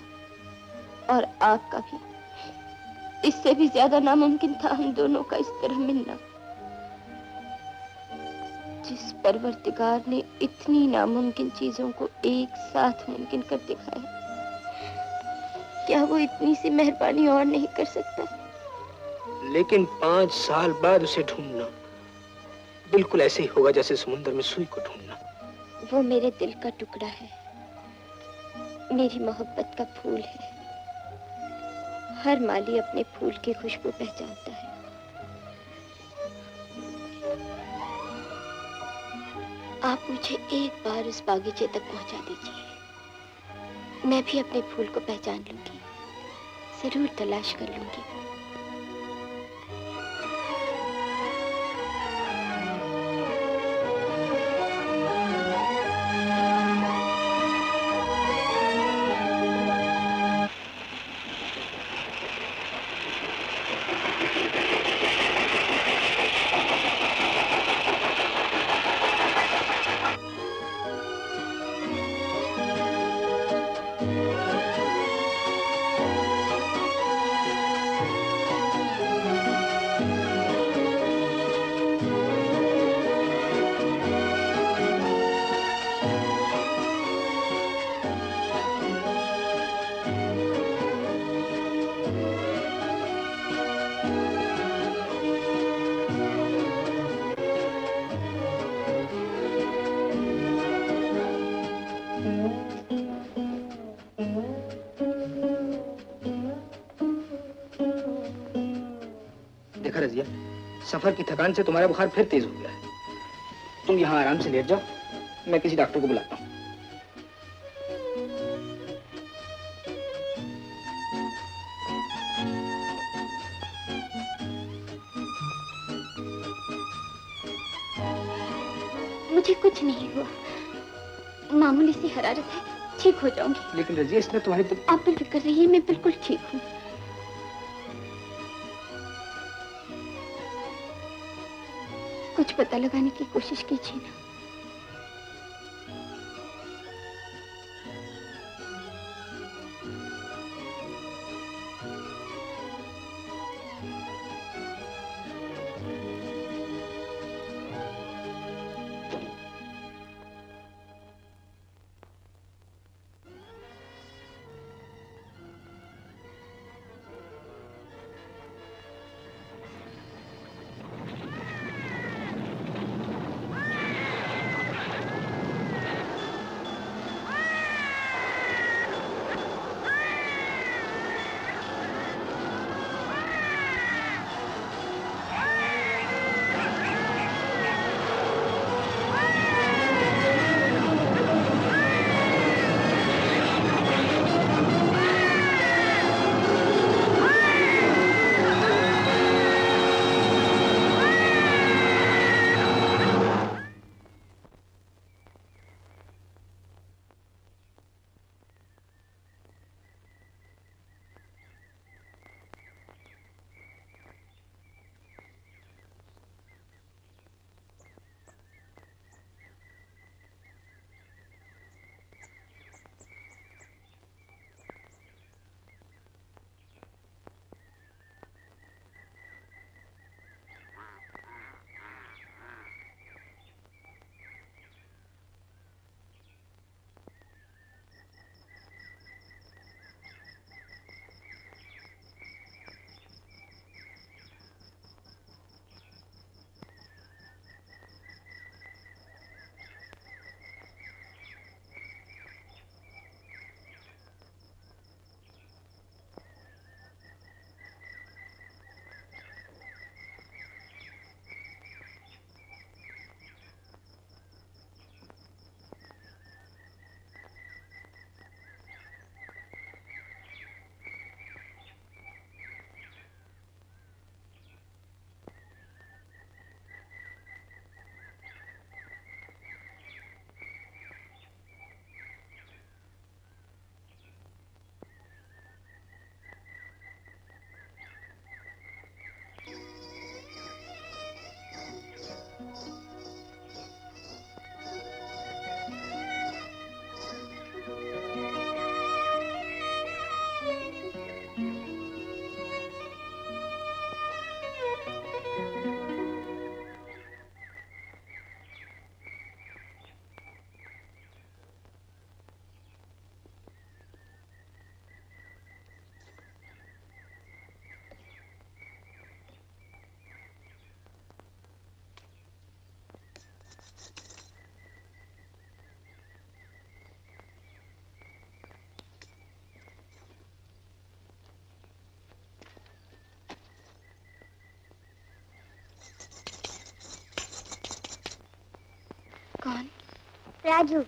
और आपका भी। इससे भी ज्यादा नामुमकिन था हम दोनों का इस तरह मिलना। जिस परवरदिगार ने इतनी नामुमकिन चीजों को एक साथ मुमकिन कर दिखाया, क्या वो इतनी सी मेहरबानी और नहीं कर सकता? लेकिन 5 साल बाद उसे ढूंढना बिल्कुल ऐसे ही होगा जैसे समुद्र में सुई को ढूंढना। वो मेरे दिल का टुकड़ा है, मेरी मोहब्बत का फूल है। हर माली अपने फूल की खुशबू पहचानता है। आप मुझे एक बार उस बागीचे तक पहुंचा दीजिए, मैं भी अपने फूल को पहचान लूंगी, जरूर तलाश कर लूंगी। देखा रजिया, सफर की थकान से तुम्हारा बुखार फिर तेज हो गया है। तुम यहाँ आराम से लेट जाओ, मैं किसी डॉक्टर को बुलाता हूँ। मुझे कुछ नहीं हुआ, मामूली सी हरारत है, ठीक हो जाऊंगी। लेकिन रजिया, इसने तुम्हारी आप बेफिक्र रहिए, मैं बिल्कुल ठीक हूँ। कुछ पता लगाने की कोशिश कीजिए ना। कौन? राजू।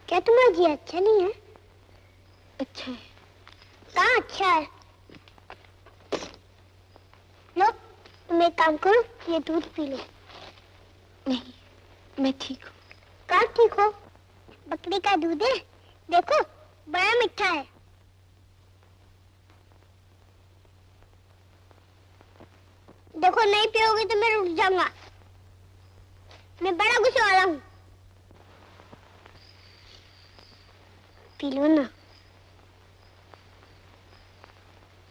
क्या तुम्हारा जी अच्छा नहीं है? अच्छा है। कहाँ अच्छा है? लो, तुम एक काम करो, ये दूध पी लो। नहीं, मैं ठीक हूँ। कहाँ ठीक हो? बकरी का दूध है, देखो बड़ा मीठा है। देखो नहीं पियोगे तो मैं रुक जाऊंगा। मैं बड़ा गुस्से वाला हूँ। पी लो ना।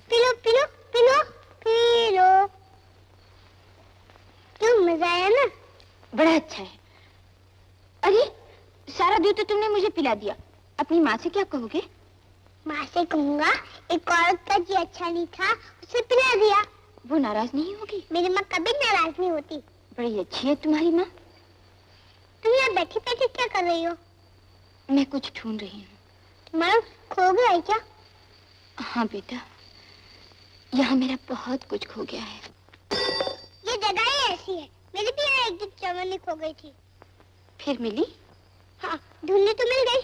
P low P low P low P low. क्यों, मजा आया ना? बड़ा अच्छा है। अरे सारा दूध तो तुमने मुझे पिला दिया, अपनी माँ से क्या कहोगे? माँ से कहूँगा एक औरत का जी अच्छा नहीं था, उसे पिला दिया। वो नाराज नहीं होगी? मेरी माँ कभी नाराज नहीं होती। बड़ी अच्छी है तुम्हारी माँ। तुम यहाँ बैठी बैठी क्या कर रही हो? मैं कुछ ढूंढ रही हूँ। तुम्हारा खो गया है क्या? हाँ बेटा, यहाँ मेरा बहुत कुछ खो गया है। ये जगह ही ऐसी है। मेरी भी यहाँ एक दिन चवन्नी खो गई थी। फिर मिली? हाँ, ढूंढने तो मिल गई।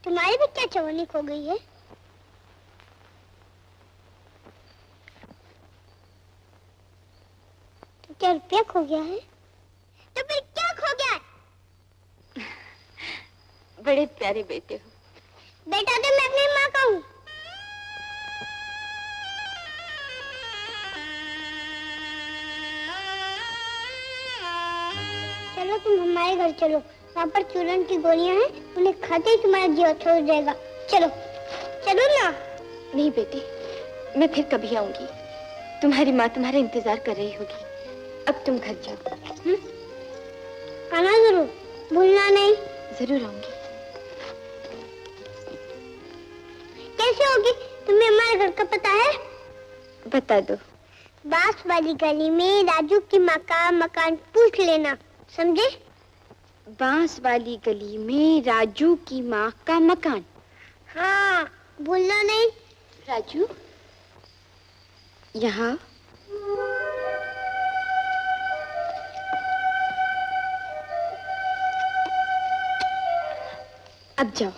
तुम्हारी भी क्या चवन्नी खो गई है? तो क्या रुपया खो गया है? तो फिर क्या खो गया है? बड़े प्यारे बेटे हो। बेटा तो मैं अपनी माँ का हूँ। चलो तुम हमारे घर चलो, वहाँ पर चूरन की गोलियां हैं, उन्हें खाते ही तुम्हारा जीव छोड़ जाएगा। चलो चलो ना। नहीं बेटी, मैं फिर कभी आऊंगी। तुम्हारी माँ तुम्हारा इंतजार कर रही होगी। अब तुम घर जाओ। आना जरूर, भूलना नहीं। जरूर आऊंगी। कैसे होगी? तुम्हें हमारे घर का पता है? बता दो। बांस वाली गली में राजू की माँ का मकान पूछ लेना, समझे? बांस वाली गली में राजू की माँ का मकान। हाँ, भूलना नहीं। राजू, यहाँ अब जाओ।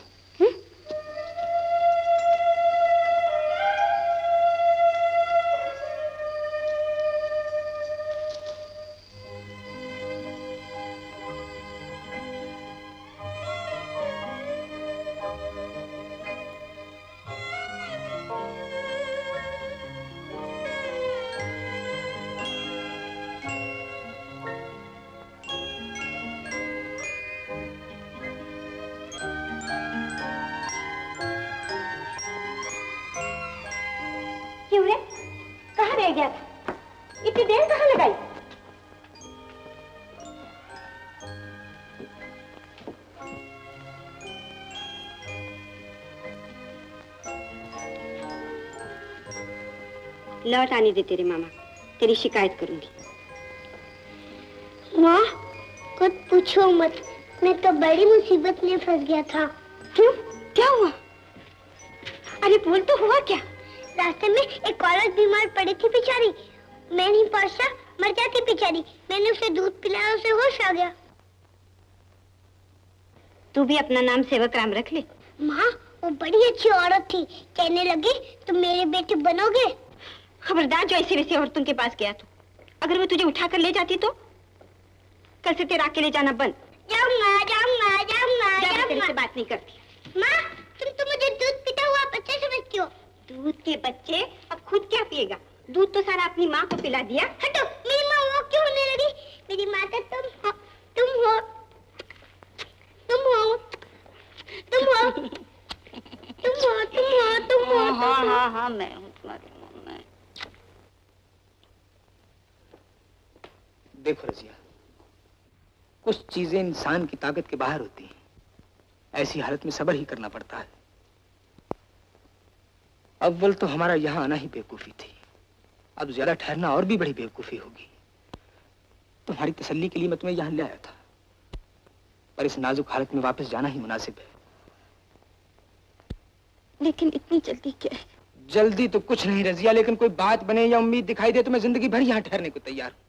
क्यों रे? कहाँ रह गया था? इतनी देर कहाँ लगाई? लौट आने दे तेरे मामा, तेरी शिकायत करूंगी। माँ, कुछ पूछो मत, मैं तो बड़ी मुसीबत में फंस गया था। क्यों? क्या हुआ? अरे बोल तो, हुआ क्या? रास्ते में एक औरत बीमार पड़ी थी बेचारी। मैं नहीं पहुंचा, मर जाती बेचारी। मैंने उसे दूध पिलाया, उसे होश आ गया। तू भी अपना नाम सेवक राम रख ले। माँ, वो बड़ी अच्छी औरत थी। कहने लगी तुम मेरे बेटे बनोगे। खबरदार जो ऐसी वैसी औरतों के पास गया तो। अगर वो तुझे उठाकर ले जाती तो कल से तेरा अकेले जाना बंद। जाऊंगा जाऊंगा जाऊंगा तेरे से जाऊंगा। बात नहीं करती। माँ, तुम तो मुझे दूध पीता हुआ बच्चा समझती हो। दूध के बच्चे अब खुद क्या पिएगा? दूध तो सारा अपनी माँ को पिला दिया। हटो, मेरी माँ वो क्यों होने लगी? मेरी माँ तो तुम हो, तुम हो, तुम हो, तुम हो, तुम हो, तुम हो, तुम हो। हाँ हाँ हाँ, मैं हूँ तुम्हारी माँ। देखो रजिया, कुछ चीजें इंसान की ताकत के बाहर होती हैं। ऐसी हालत में सब्र ही करना पड़ता है। अव्वल तो हमारा यहाँ आना ही बेवकूफी थी, अब ज्यादा ठहरना और भी बड़ी बेवकूफी होगी। तुम्हारी तसल्ली के लिए मैं तुम्हें यहाँ ले आया था, पर इस नाजुक हालत में वापस जाना ही मुनासिब है। लेकिन इतनी जल्दी क्या है? जल्दी तो कुछ नहीं रजिया, लेकिन कोई बात बने या उम्मीद दिखाई दे तो मैं जिंदगी भर यहाँ ठहरने को तैयार हूँ।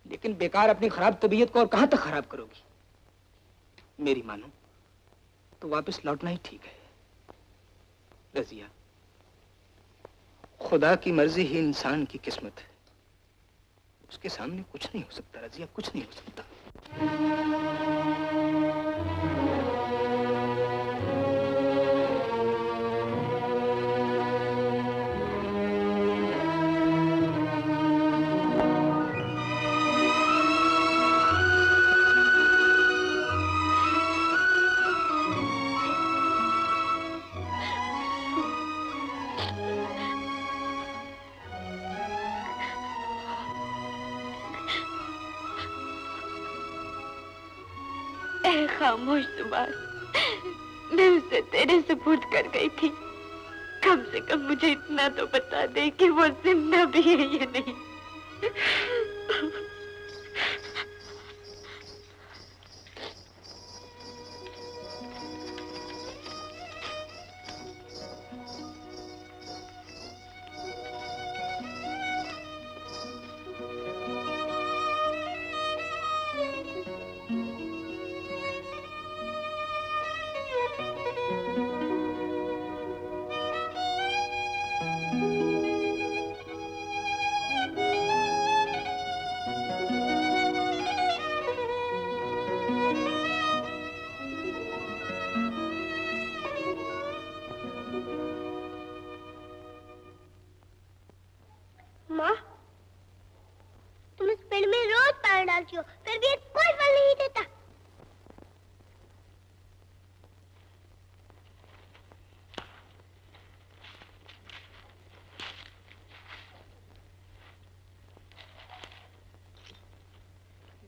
लेकिन बेकार अपनी खराब तबीयत को और कहां तक खराब करोगी? मेरी मानो तो वापस लौटना ही ठीक है। रजिया, खुदा की मर्जी ही इंसान की किस्मत है, उसके सामने कुछ नहीं हो सकता रजिया, कुछ नहीं हो सकता। खामोश तुम्हार, मैं उसे तेरे सुपुर्द कर गई थी। कम से कम मुझे इतना तो बता दे कि वो जिंदा भी है या नहीं।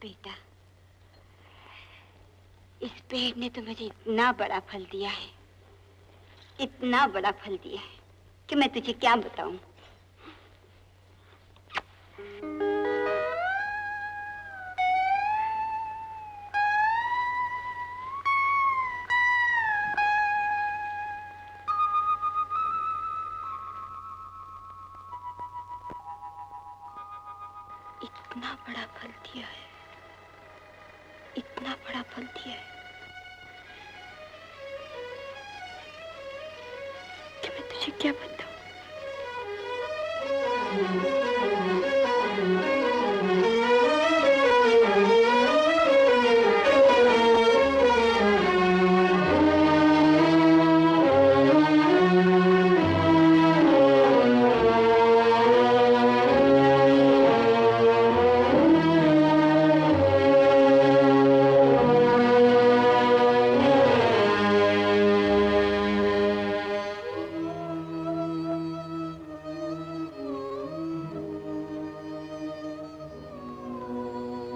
बेटा, इस पेड़ ने तो मुझे इतना बड़ा फल दिया है, इतना बड़ा फल दिया है कि मैं तुझे क्या बताऊं। इतना बड़ा फल दिया है, इतना बड़ा फल दिया है कि मैं तुझे क्या बताऊं।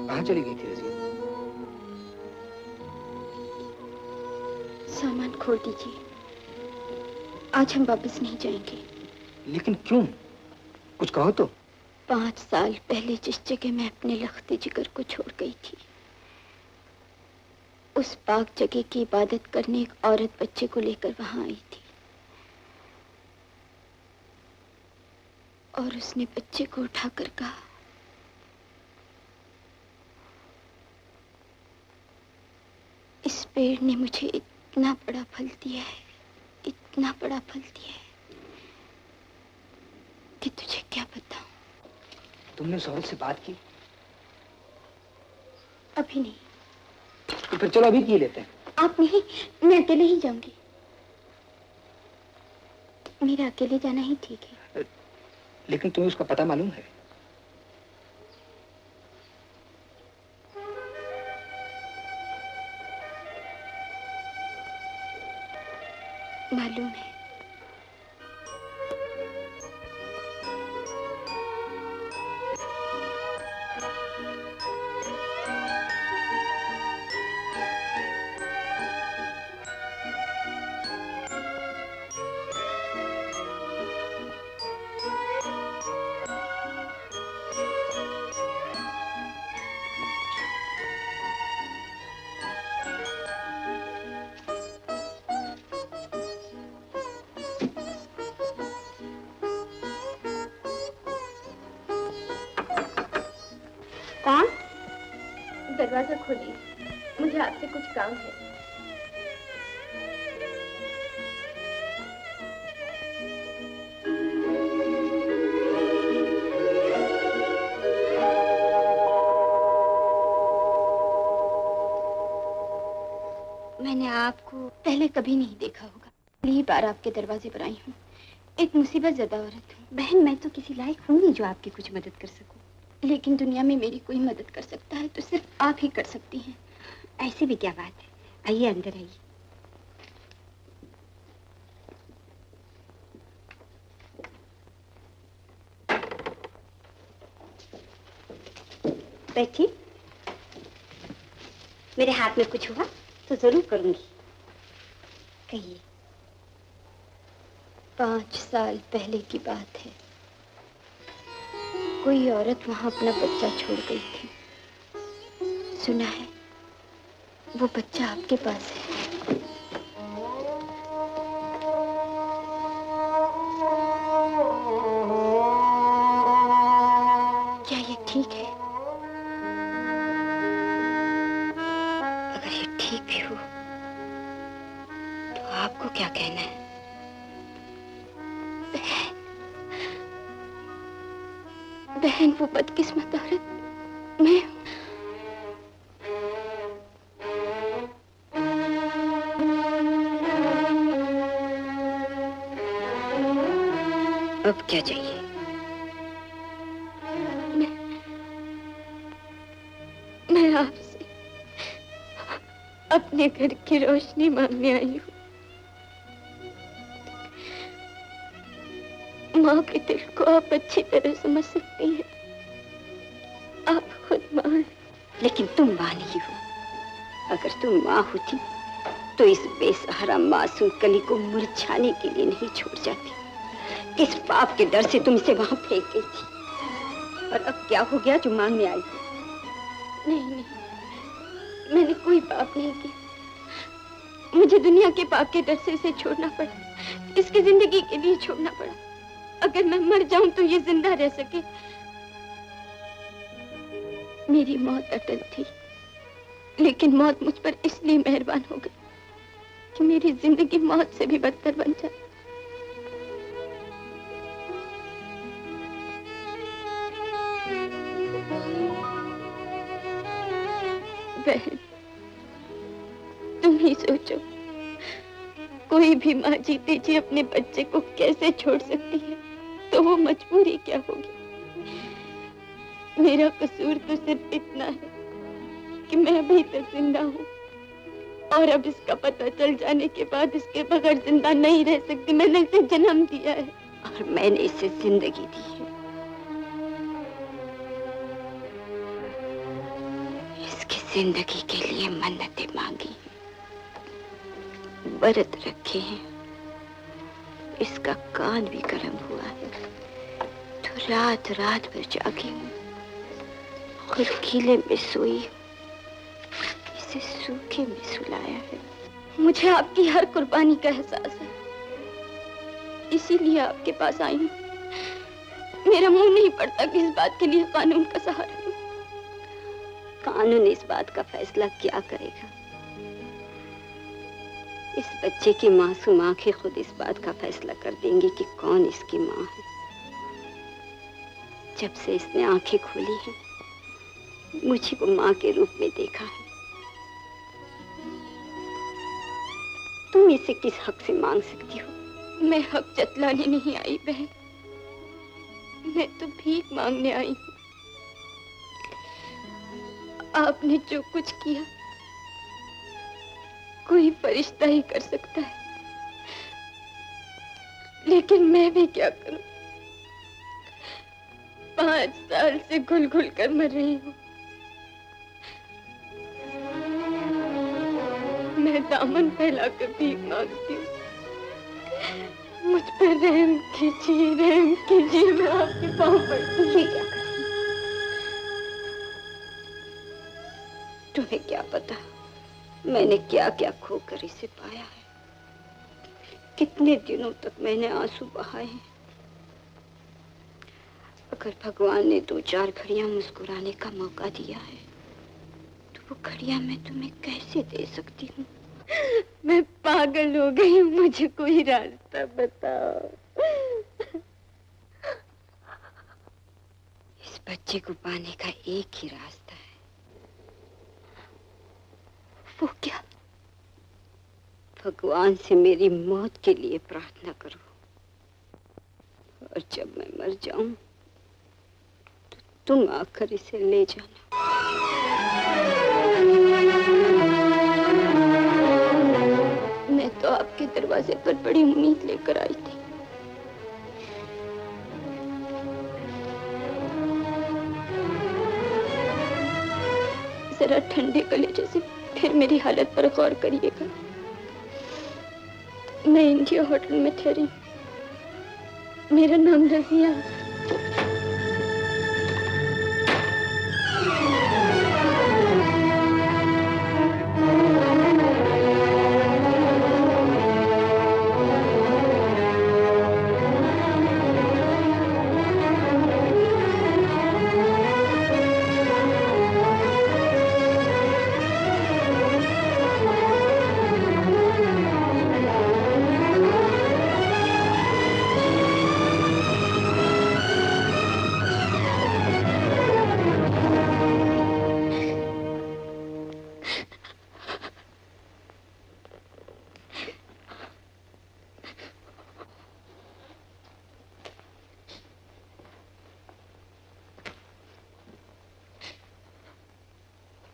कहाँ चली गई थी रज़िया? सामान खोल दीजिए, आज हम वापस नहीं जाएंगे। लेकिन क्यों? कुछ कहो तो। 5 साल पहले जिस जगह मैं अपने लख्ते जिगर को छोड़ गई थी, उस पाक जगह की इबादत करने एक औरत बच्चे को लेकर वहां आई थी, और उसने बच्चे को उठाकर कहा, इस पेड़ ने मुझे इतना बड़ा फल दिया है, इतना बड़ा फल दिया है कि तुझे क्या बताऊं। तुमने उस औरत से बात की? अभी नहीं। तो फिर चलो अभी की लेते हैं। आप नहीं, मैं अकेले ही जाऊंगी। मेरा अकेले जाना ही ठीक है। लेकिन तुम्हें उसका पता मालूम है? मालूम है। कौन? दरवाजा खोलिए, मुझे आपसे कुछ काम है। मैंने आपको पहले कभी नहीं देखा होगा, पहली बार आपके दरवाजे पर आई हूँ। एक मुसीबत ज़दा औरत हूँ। बहन, मैं तो किसी लायक हूँ नहीं जो आपकी कुछ मदद कर सकूं। लेकिन दुनिया में मेरी कोई मदद कर सकता है तो सिर्फ आप ही कर सकती हैं। ऐसी भी क्या बात है? आइए, अंदर आइए। बैठिए। मेरे हाथ में कुछ हुआ तो जरूर करूंगी। कहिए। 5 साल पहले की बात है। कोई औरत वहां अपना बच्चा छोड़ गई थी। सुना है वो बच्चा आपके पास है। क्या ये ठीक है? अगर ये ठीक भी हो तो आपको क्या कहना है? बहन, वो बदकिस्मत औरत मैं हूं। अब क्या चाहिए? मैं आपसे अपने घर की रोशनी मांगने आई हूँ। माँ के दिल को आप अच्छी तरह समझ सकती हैं। आप खुद माँ हैं। लेकिन तुम माँ नहीं हो। अगर तुम माँ होती तो इस बेसहारा मासूम कली को मुरझाने के लिए नहीं छोड़ जाती। किस पाप के डर से तुम इसे वहां फेंक गई थी? और अब क्या हो गया जो मांगने आई थी? नहीं, मैंने कोई पाप नहीं किया। मुझे दुनिया के पाप के डर से इसे छोड़ना पड़ा, इसकी जिंदगी के लिए छोड़ना पड़ा। अगर मैं मर जाऊं तो ये जिंदा रह सके। मेरी मौत अटल थी, लेकिन मौत मुझ पर इसलिए मेहरबान हो गई कि मेरी जिंदगी मौत से भी बदतर बन जाए। बहन, तुम ही सोचो, कोई भी माँ जीते जी अपने बच्चे को कैसे छोड़ सकती है, तो वो मजबूरी क्या होगी। मेरा कसूर तो सिर्फ इतना है कि मैं अभी तक जिंदा हूँ, और अब इसका पता चल जाने के बाद इसके बगैर जिंदा नहीं रह सकती। मैंने इसे जन्म दिया है और मैंने इसे जिंदगी दी है। इसकी जिंदगी के लिए मन्नतें मांगी, व्रत रखे हैं, इसका कान भी गर्म हुआ है, तो रात रात भर जागी हूँ, खुद गीले में सोई, इसे सूखे में सुलाया है। मुझे आपकी हर कुर्बानी का एहसास है, इसीलिए आपके पास आई हूँ। मेरा मुंह नहीं पड़ता कि इस बात के लिए कानून का सहारा लूं। कानून इस बात का फैसला क्या करेगा? इस बच्चे की मासूम आंखें खुद इस बात का फैसला कर देंगी कि कौन इसकी माँ है। जब से इसने आंखें खोली हैं, मुझे को माँ के रूप में देखा है। तुम इसे किस हक से मांग सकती हो? मैं हक जतलाने नहीं आई बहन, मैं तो भीख मांगने आई हूँ। आपने जो कुछ किया कोई फरिश्ता ही कर सकता है, लेकिन मैं भी क्या करूं? 5 साल से घुल घुल कर मर रही हूँ। मैं दामन फैलाकर भीख मांगती हूँ। मुझ पर रहम कीजिए, मैं आपके पाँव पड़ती हूँ। ये क्या कर रही? तुम्हें क्या पता मैंने क्या क्या खोकर इसे पाया है। कितने दिनों तक मैंने आंसू बहाए हैं। अगर भगवान ने 2-4 घड़ियां मुस्कुराने का मौका दिया है, तो वो घड़ियां मैं तुम्हें कैसे दे सकती हूँ? मैं पागल हो गई हूँ, मुझे कोई रास्ता बताओ। इस बच्चे को पाने का एक ही रास्ता है। वो क्या? भगवान से मेरी मौत के लिए प्रार्थना करो, और जब मैं मर जाऊं तो तुम आकर इसे ले जाना। मैं तो आपके दरवाजे पर बड़ी उम्मीद लेकर आई थी। जरा ठंडे कलेजे से फिर मेरी हालत पर गौर करिएगा। मैं इंडिया होटल में ठहरी, मेरा नाम रजिया।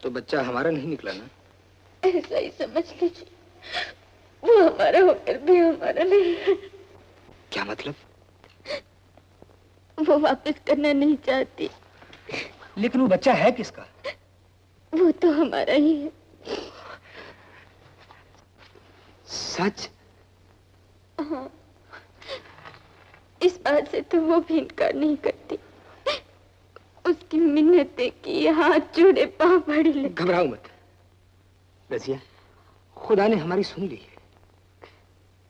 तो बच्चा हमारा नहीं निकला ना? ऐसा ही समझ लीजिए, वो हमारा होकर भी हमारा नहीं है। क्या मतलब? वो वापस करना नहीं चाहती। लेकिन वो बच्चा है किसका? वो तो हमारा ही है। सच? हाँ, इस बात से तो वो भी इनकार नहीं करती। उसकी मिन्नतें की, हाथ जोड़े, पांव पड़ी ले। घबराओ मत रजिया, खुदा ने हमारी सुन ली है।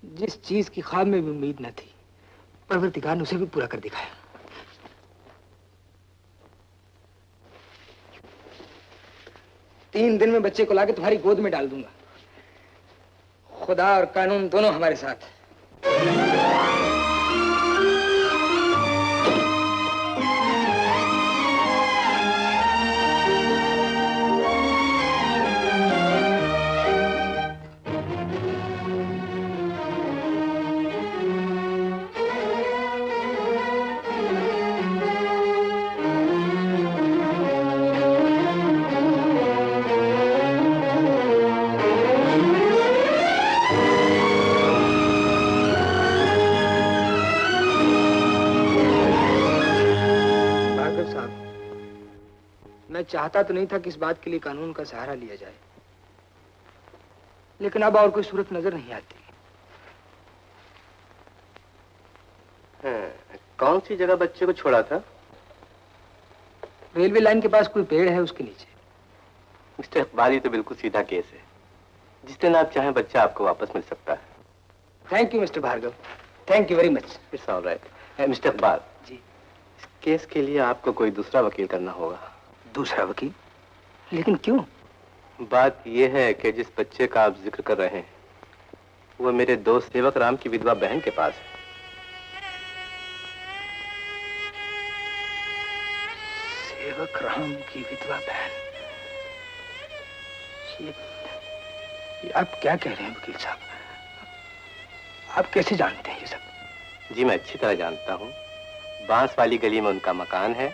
जिस चीज की ख्वाब में भी उम्मीद न थी, परवरदिगार ने उसे भी पूरा कर दिखाया। तीन दिन में बच्चे को लाके तुम्हारी गोद में डाल दूंगा। खुदा और कानून दोनों हमारे साथ। मैं चाहता तो नहीं था कि इस बात के लिए कानून का सहारा लिया जाए, लेकिन अब और कोई सूरत नजर नहीं आती। कौन सी जगह बच्चे को छोड़ा था? रेलवे लाइन के पास कोई पेड़ है, उसके नीचे। मिस्टर इकबाल, ये तो बिल्कुल सीधा केस है। जिस दिन आप चाहें बच्चा आपको वापस मिल सकता है। Thank you mister Bhargava, thank you very much. It's all right. Mister Iqbal ji, इस केस के लिए आपको कोई दूसरा वकील करना होगा। दूसरा वकील? लेकिन क्यों? बात यह है कि जिस बच्चे का आप जिक्र कर रहे हैं वो मेरे दोस्त सेवक राम की विधवा बहन के पास है। सेवक राम की विधवा बहन? ये आप क्या कह रहे हैं वकील साहब? आप कैसे जानते हैं ये सब? जी मैं अच्छी तरह जानता हूँ। बांस वाली गली में उनका मकान है।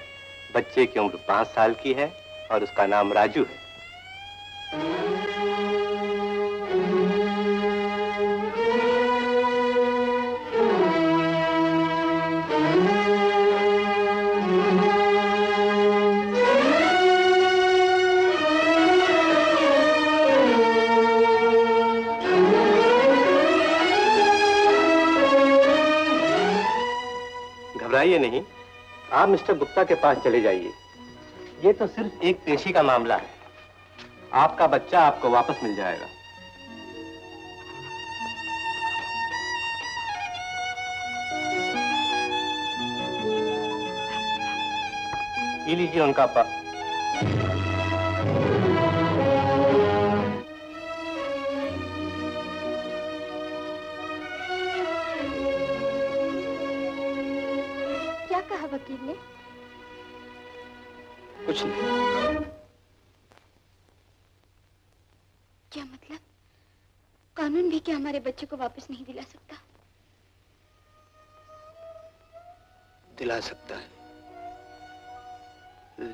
बच्चे की उम्र 5 साल की है और उसका नाम राजू है। घबराइए नहीं, आप मिस्टर गुप्ता के पास चले जाइए। ये तो सिर्फ एक पेशी का मामला है। आपका बच्चा आपको वापस मिल जाएगा। ये लीजिए उनका क्या कहा वकील ने? कुछ नहीं। क्या मतलब? कानून भी क्या हमारे बच्चे को वापस नहीं दिला सकता? दिला सकता है,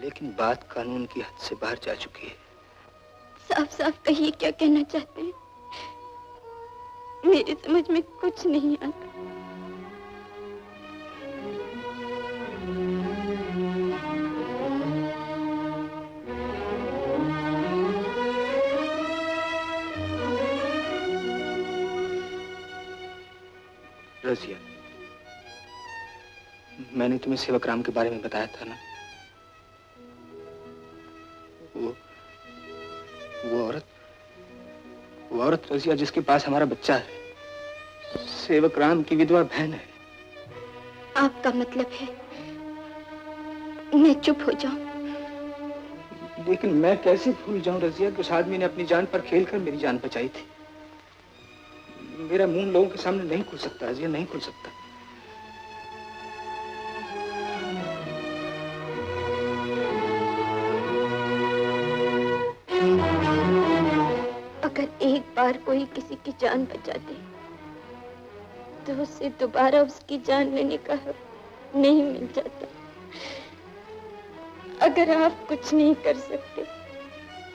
लेकिन बात कानून की हद से बाहर जा चुकी है। साफ साफ कहिए, क्या कहना चाहते हैं? मेरी समझ में कुछ नहीं आता। रजिया, मैंने तुम्हें सेवक राम के बारे में बताया था ना? वो औरत रजिया जिसके पास हमारा बच्चा है, सेवक राम की विधवा बहन है। आपका मतलब है मैं चुप हो जाऊं? लेकिन मैं कैसे भूल जाऊं रजिया कि उस आदमी ने अपनी जान पर खेलकर मेरी जान बचाई थी। मेरा मुंह लोगों के सामने नहीं खुल सकता रजिया, नहीं खुल सकता। अगर एक बार कोई किसी की जान बचा दे तो उससे दोबारा उसकी जान लेने का हक नहीं मिल जाता। अगर आप कुछ नहीं कर सकते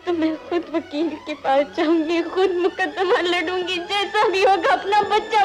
तो मैं खुद वकील के पास जाऊंगी, खुद मुकदमा लड़ूंगी, जैसा भी होगा अपना बच्चा।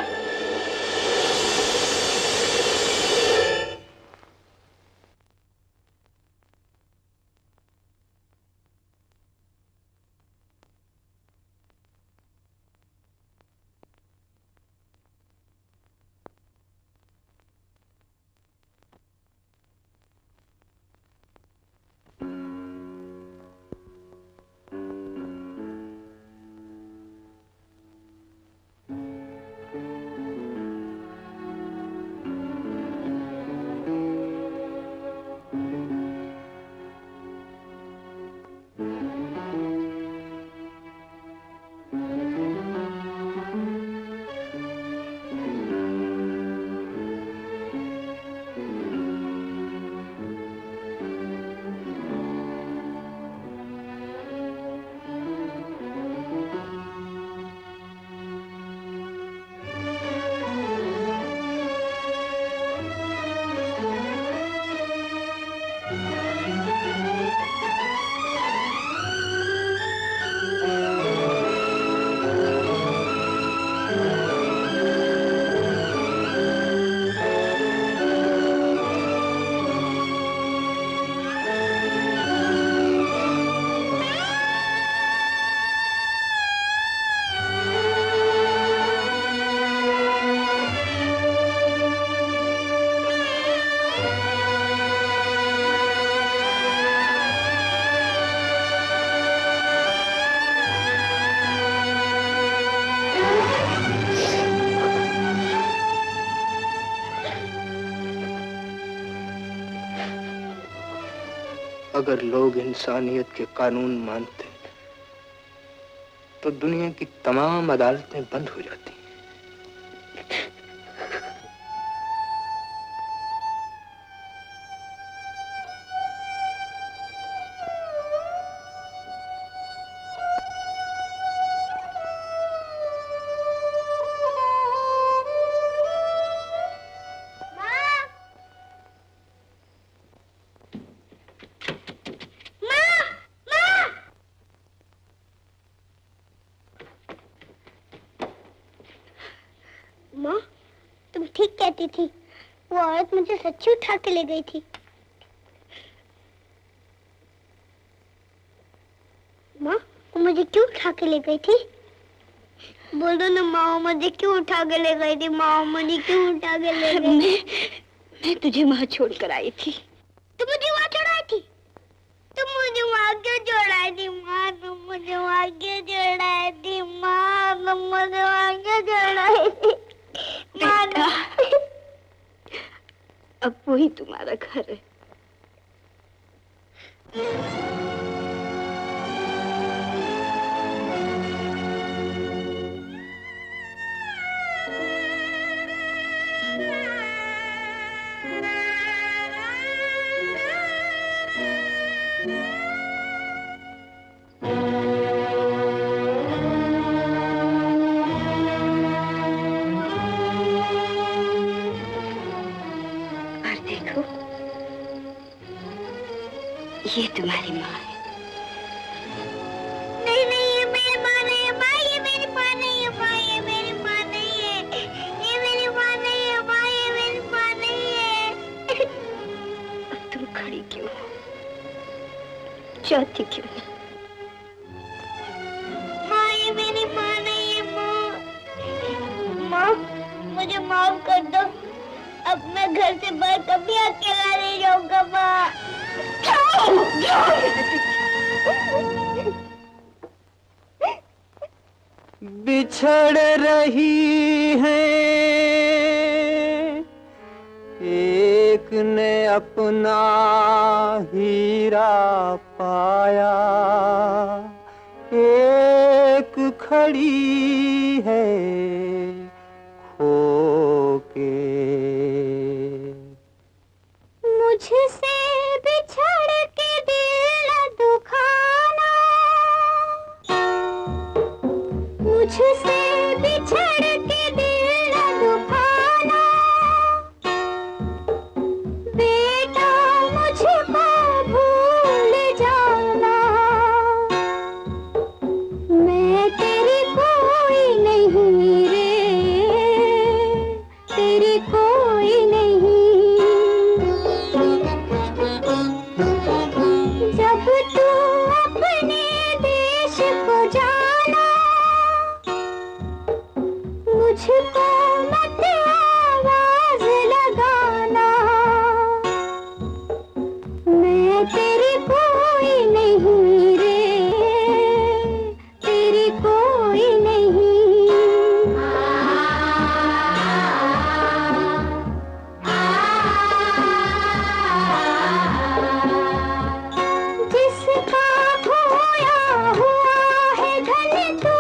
अगर लोग इंसानियत के कानून मानते तो दुनिया की तमाम अदालतें बंद हो जाती। माँ, तुम ठीक कहती थी। वो औरत मुझे सच्ची उठा के ले गई थी। माँ, वो मुझे क्यों उठा के ले गई थी? बोलो ना माँ, मुझे क्यों उठा के ले गई थी? माँ, मुझे क्यों उठा के ले गई? मैं तुझे वहाँ छोड़कर आई थी। तुम मुझे वहाँ छोड़ाई थी? तुम मुझे वहाँ क्यों छोड़ाई थी? माँ, तुम मुझे वहाँ क्यों छोड़ाई थी? माँ, तुम मुझे वहाँ क्यों छोड़ाई थी? बेटा, अब वही तुम्हारा घर है। ये तुम्हारी माँ है। नहीं नहीं, ये मेरी माँ नहीं है। माँ, ये मेरी माँ नहीं है। माँ, ये मेरी माँ नहीं है। ये मेरी माँ नहीं है। माँ, ये मेरी माँ नहीं है। अब तुम खड़ी क्यों हो? जाती क्यों नहीं? माँ, ये मेरी माँ नहीं है। माँ, माँ, मुझे माफ कर दो। अब मैं घर से बाहर कभी अकेला नहीं जाऊंगा। माँ, बिछड़ रही है, एक ने अपना हीरा पाया, एक खड़ी है खो के। मुझसे बिछड़ के दिल दुखाना, मुझसे बिछड़ के दिल दुखाना, बेटा मुझको भूल जाना, मैं तेरी कोई नहीं रे, तेरी कोई नहीं। जब तू अपने देश को जाना, मुझको मत आवाज लगाना, मैं तेरी कोई नहीं रे, तेरी कोई नहीं। जिसका खोया हुआ है धन तू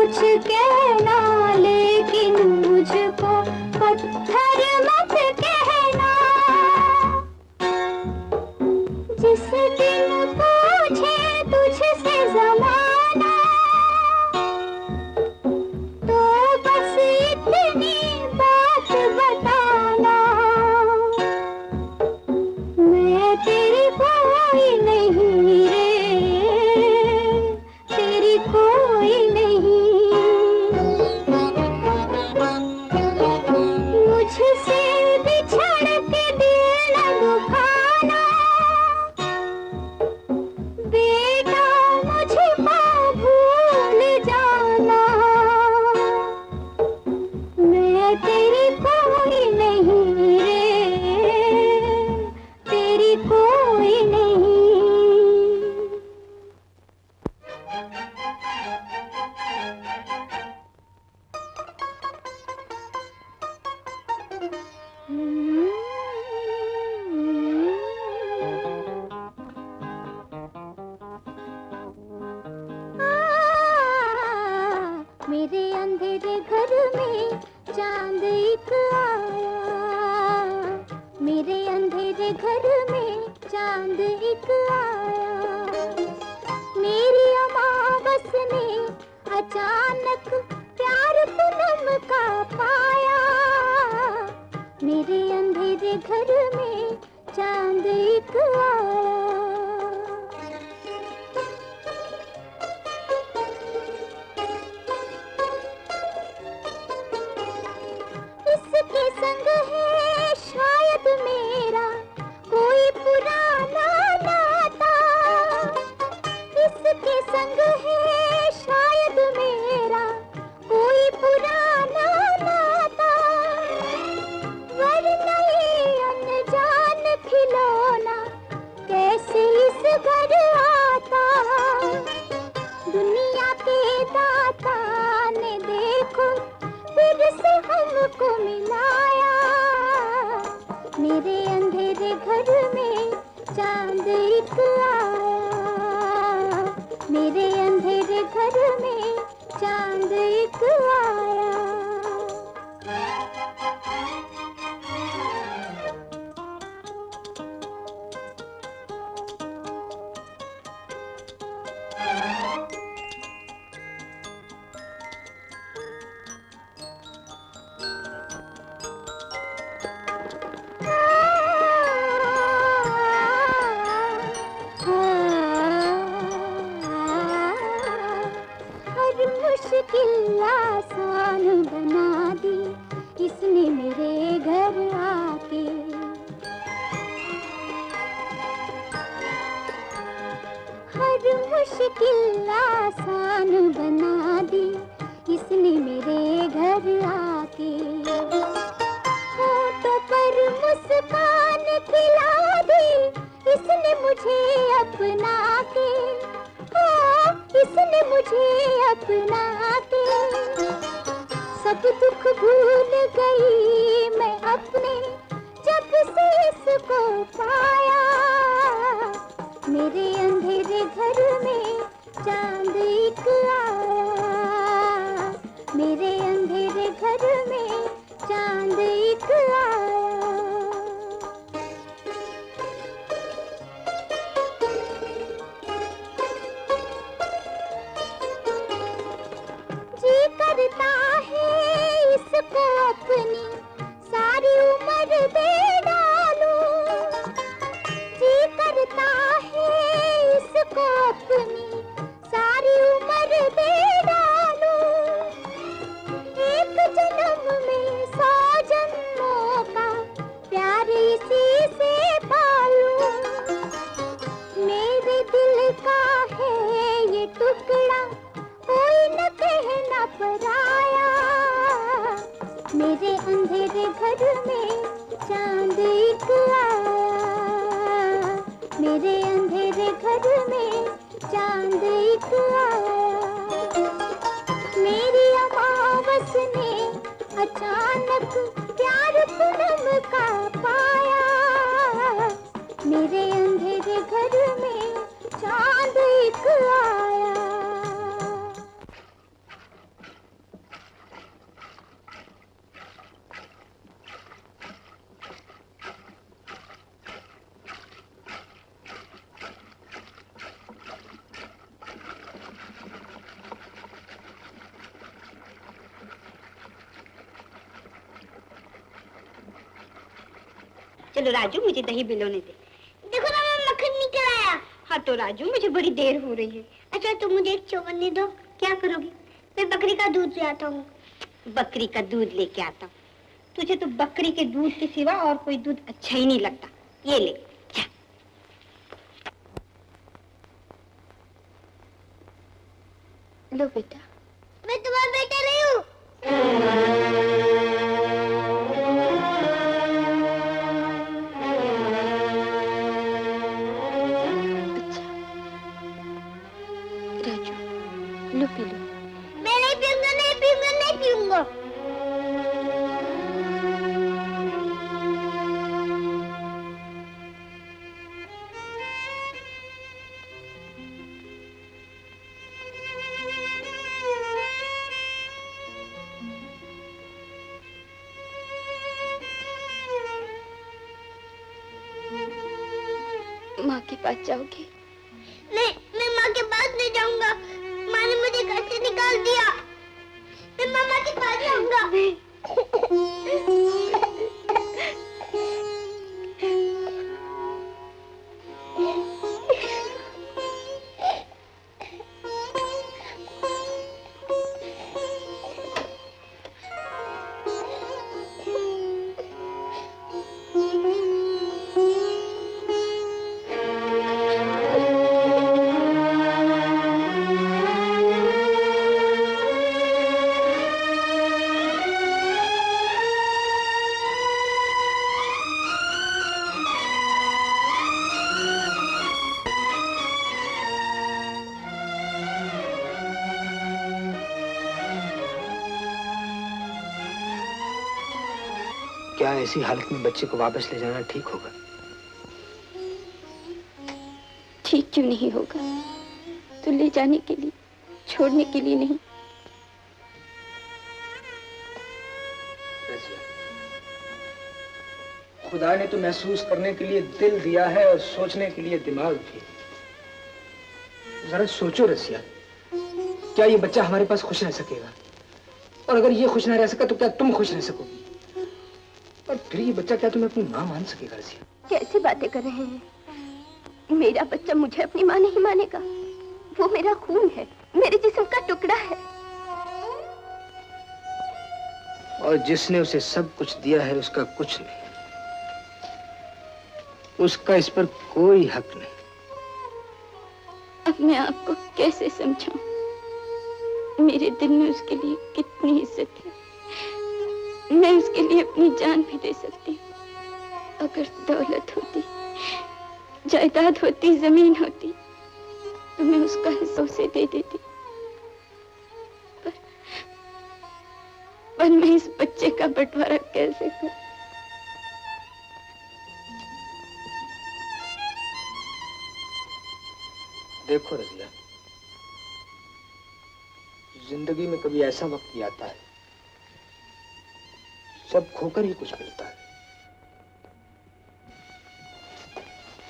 कुछ कहना, लेकिन मुझको पत्थर मत कहना। जिस दिन पूछे तुझसे ज़माना, तो बस इतनी बात बताना, मैं तेरी कोई नहीं रे, तेरी कोई नहीं। मुझसे बिछड़ के दिल न दुखाना, बेटा मुझको भूल जाना, मैं तेरी कोई नहीं रे, तेरी कोई नहीं। मेरे अंधेरे घर में चांद एक आया, मेरे अंधेरे घर में चांद एक आया। मेरी अमावस ने अचानक प्यार पूनम का पाया, मेरे अंधेरे घर में चांद एक आया। इसके संग है शायद मेरा कोई पुराना नाता, इसके संग है शायद मेरा कोई पुराना नाता, वरना ये अनजान खिलौना कैसे इस घर आता। दुनिया के दाता ने देखो फिर से हमको मिलाया, मेरे अंधेरे घर में चांद एक आया, मेरे अंधेरे घर में चांद एक आया। हर मुश्किल आसान बना दी इसने मेरे घर आके, हर मुश्किल आसान बना दी इसने मेरे घर आके। होठों पर मुस्कान खिला दी इसने मुझे अपना के, इसने मुझे अपना के। सब दुख भूल गई मैं अपने जब से इसको पाया, मेरे अंधेरे घर में चांद एक आया, मेरे अंधेरे घर में चांद एक आया। जी करता है इसको अपनी सारी उम्र दे डालूं, जी करता है इसको अपनी सारी उम्र दे डालूं। एक जन्म में 100 जन्मों का प्यार इसी से पालूं, मेरे दिल का है ये टुकड़ा कोई न कहना पराया, मेरे अंधेरे घर में चांद एक आया, मेरे अंधेरे घर में चांद एक आया। मेरी अमावस ने अचानक प्यार पूनम का पाया, मेरे अंधेरे घर में चांद एक आया। चलो राजू मुझे दही बिलोने दे। देखो ना मैं मक्खन निकल आया। हाँ तो राजू मुझे बड़ी देर हो रही है। अच्छा तुम मुझे एक चौवन्नी दो। क्या करोगी? मैं बकरी का दूध ले आता हूँ। बकरी का दूध लेके आता हूँ। तुझे तो बकरी के दूध के सिवा और कोई दूध अच्छा ही नहीं लगता। ये ले। लो बेटा। मैं तुम्हारा बेटा नहीं हूँ। अच्छा राजू लो पी लो। मैं नहीं पीऊंगा, नहीं पीऊंगा, नहीं पीऊंगा। माँ के पास जाओगे? नहीं, मैं माँ के पास नहीं जाऊंगा। माँ ने मुझे घर से निकाल दिया। मैं मामा के पास जाऊंगा। क्या ऐसी हालत में बच्चे को वापस ले जाना ठीक होगा? ठीक क्यों नहीं होगा? तो ले जाने के लिए, छोड़ने के लिए नहीं। खुदा ने तो महसूस करने के लिए दिल दिया है और सोचने के लिए दिमाग भी। जरा सोचो रसिया, क्या ये बच्चा हमारे पास खुश रह सकेगा? और अगर ये खुश न रह सका तो क्या तुम खुश रह सकोगी? और फिर ये बच्चा क्या तुम्हें अपनी माँ मान सकेगा रसिया? कैसी बातें कर रहे हैं? मेरा बच्चा मुझे अपनी माँ नहीं मानेगा। वो मेरा खून है, मेरे जिस्म का टुकड़ा है। और जिसने उसे सब कुछ दिया है उसका कुछ नहीं, उसका इस पर कोई हक नहीं। अब मैं आपको कैसे समझाऊं? मेरे दिल में उसके लिए कितनी इज्जत है। मैं उसके लिए अपनी जान भी दे सकती हूँ। अगर दौलत होती, जायदाद होती, जमीन होती, तो मैं उसका हिस्सा उसे दे देती। पर मैं इस बच्चे का बंटवारा कैसे करूं? देखो रजिया, जिंदगी में कभी ऐसा वक्त भी आता है, सब खोकर ही कुछ मिलता है।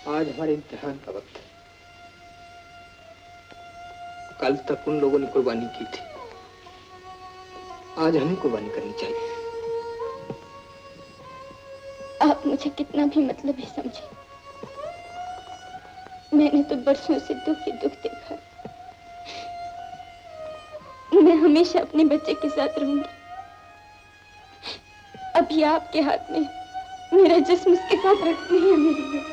आज हमारे इम्तिहान का वक्त है। कल तक उन लोगों ने कुर्बानी की थी, आज हमें कुर्बानी करनी चाहिए। आप मुझे कितना भी मतलबी समझे, मैंने तो बरसों से दुख ही दुख देखा। मैं हमेशा अपने बच्चे के साथ रहूंगी। अभी आपके हाथ में मेरा जिस्म उसके साथ रखते हैं मेरी है।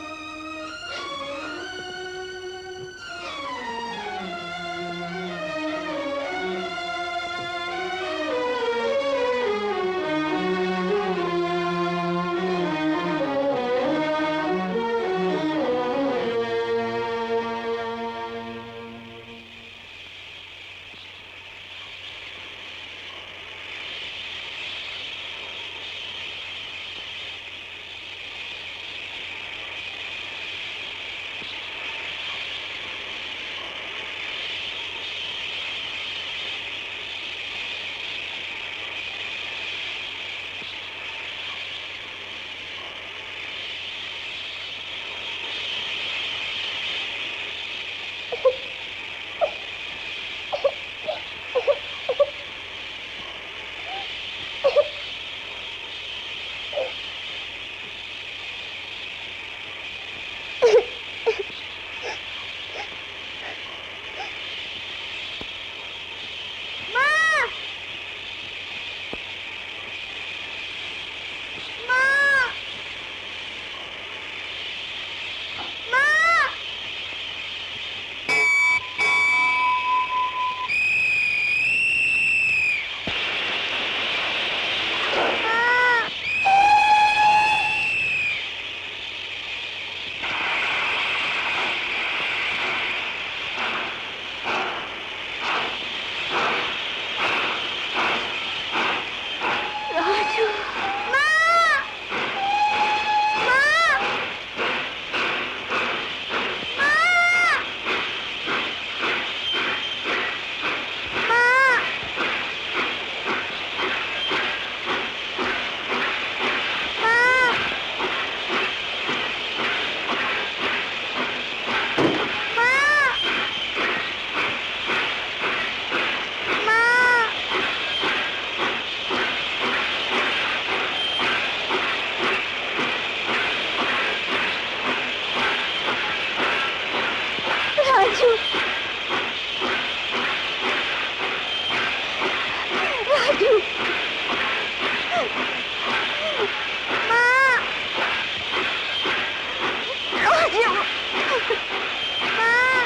राजू, राजू, माँ, राजू, माँ,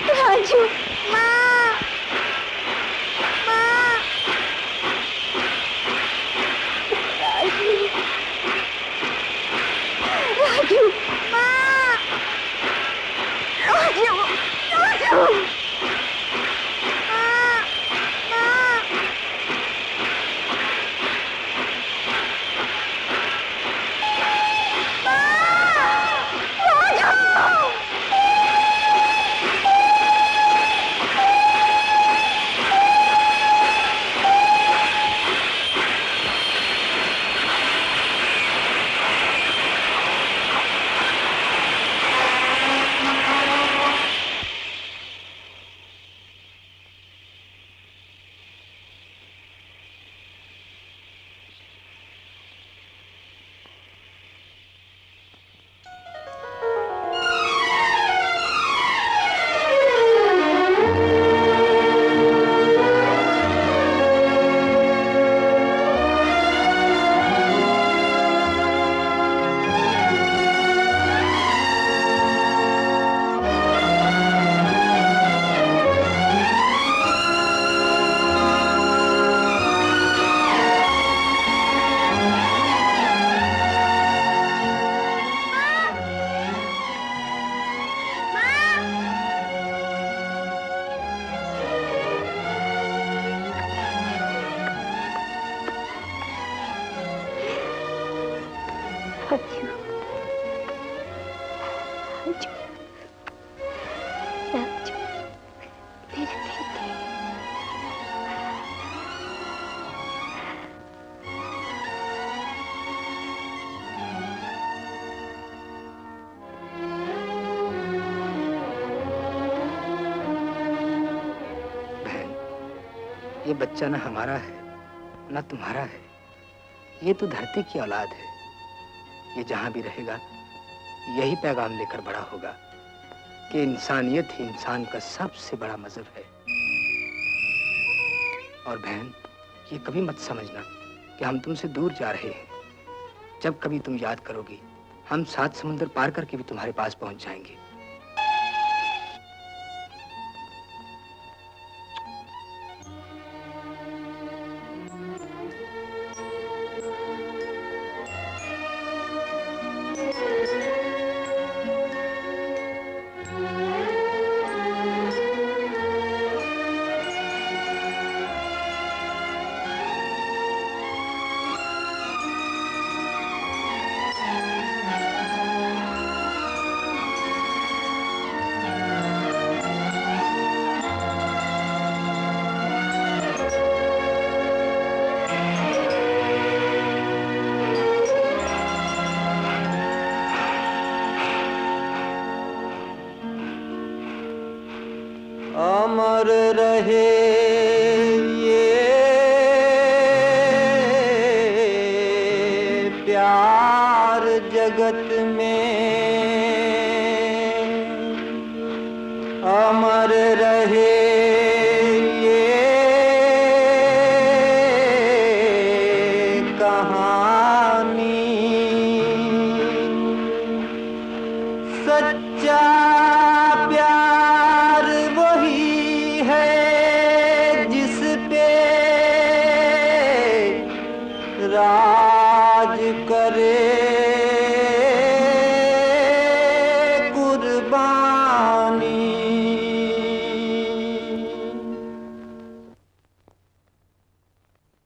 राजू, माँ, माँ, राजू, राजू, माँ, राजू, राजू, माँ, माँ, ये बच्चा न हमारा है न तुम्हारा है, ये तो धरती की औलाद है। ये जहां भी रहेगा यही पैगाम लेकर बड़ा होगा कि इंसानियत ही इंसान का सबसे बड़ा मजहब है। और बहन, ये कभी मत समझना कि हम तुमसे दूर जा रहे हैं। जब कभी तुम याद करोगी, हम 7 समुंदर पार करके भी तुम्हारे पास पहुंच जाएंगे। अमर रहे ये प्यार जगत में, अमर रहे ये कहानी। सच्चा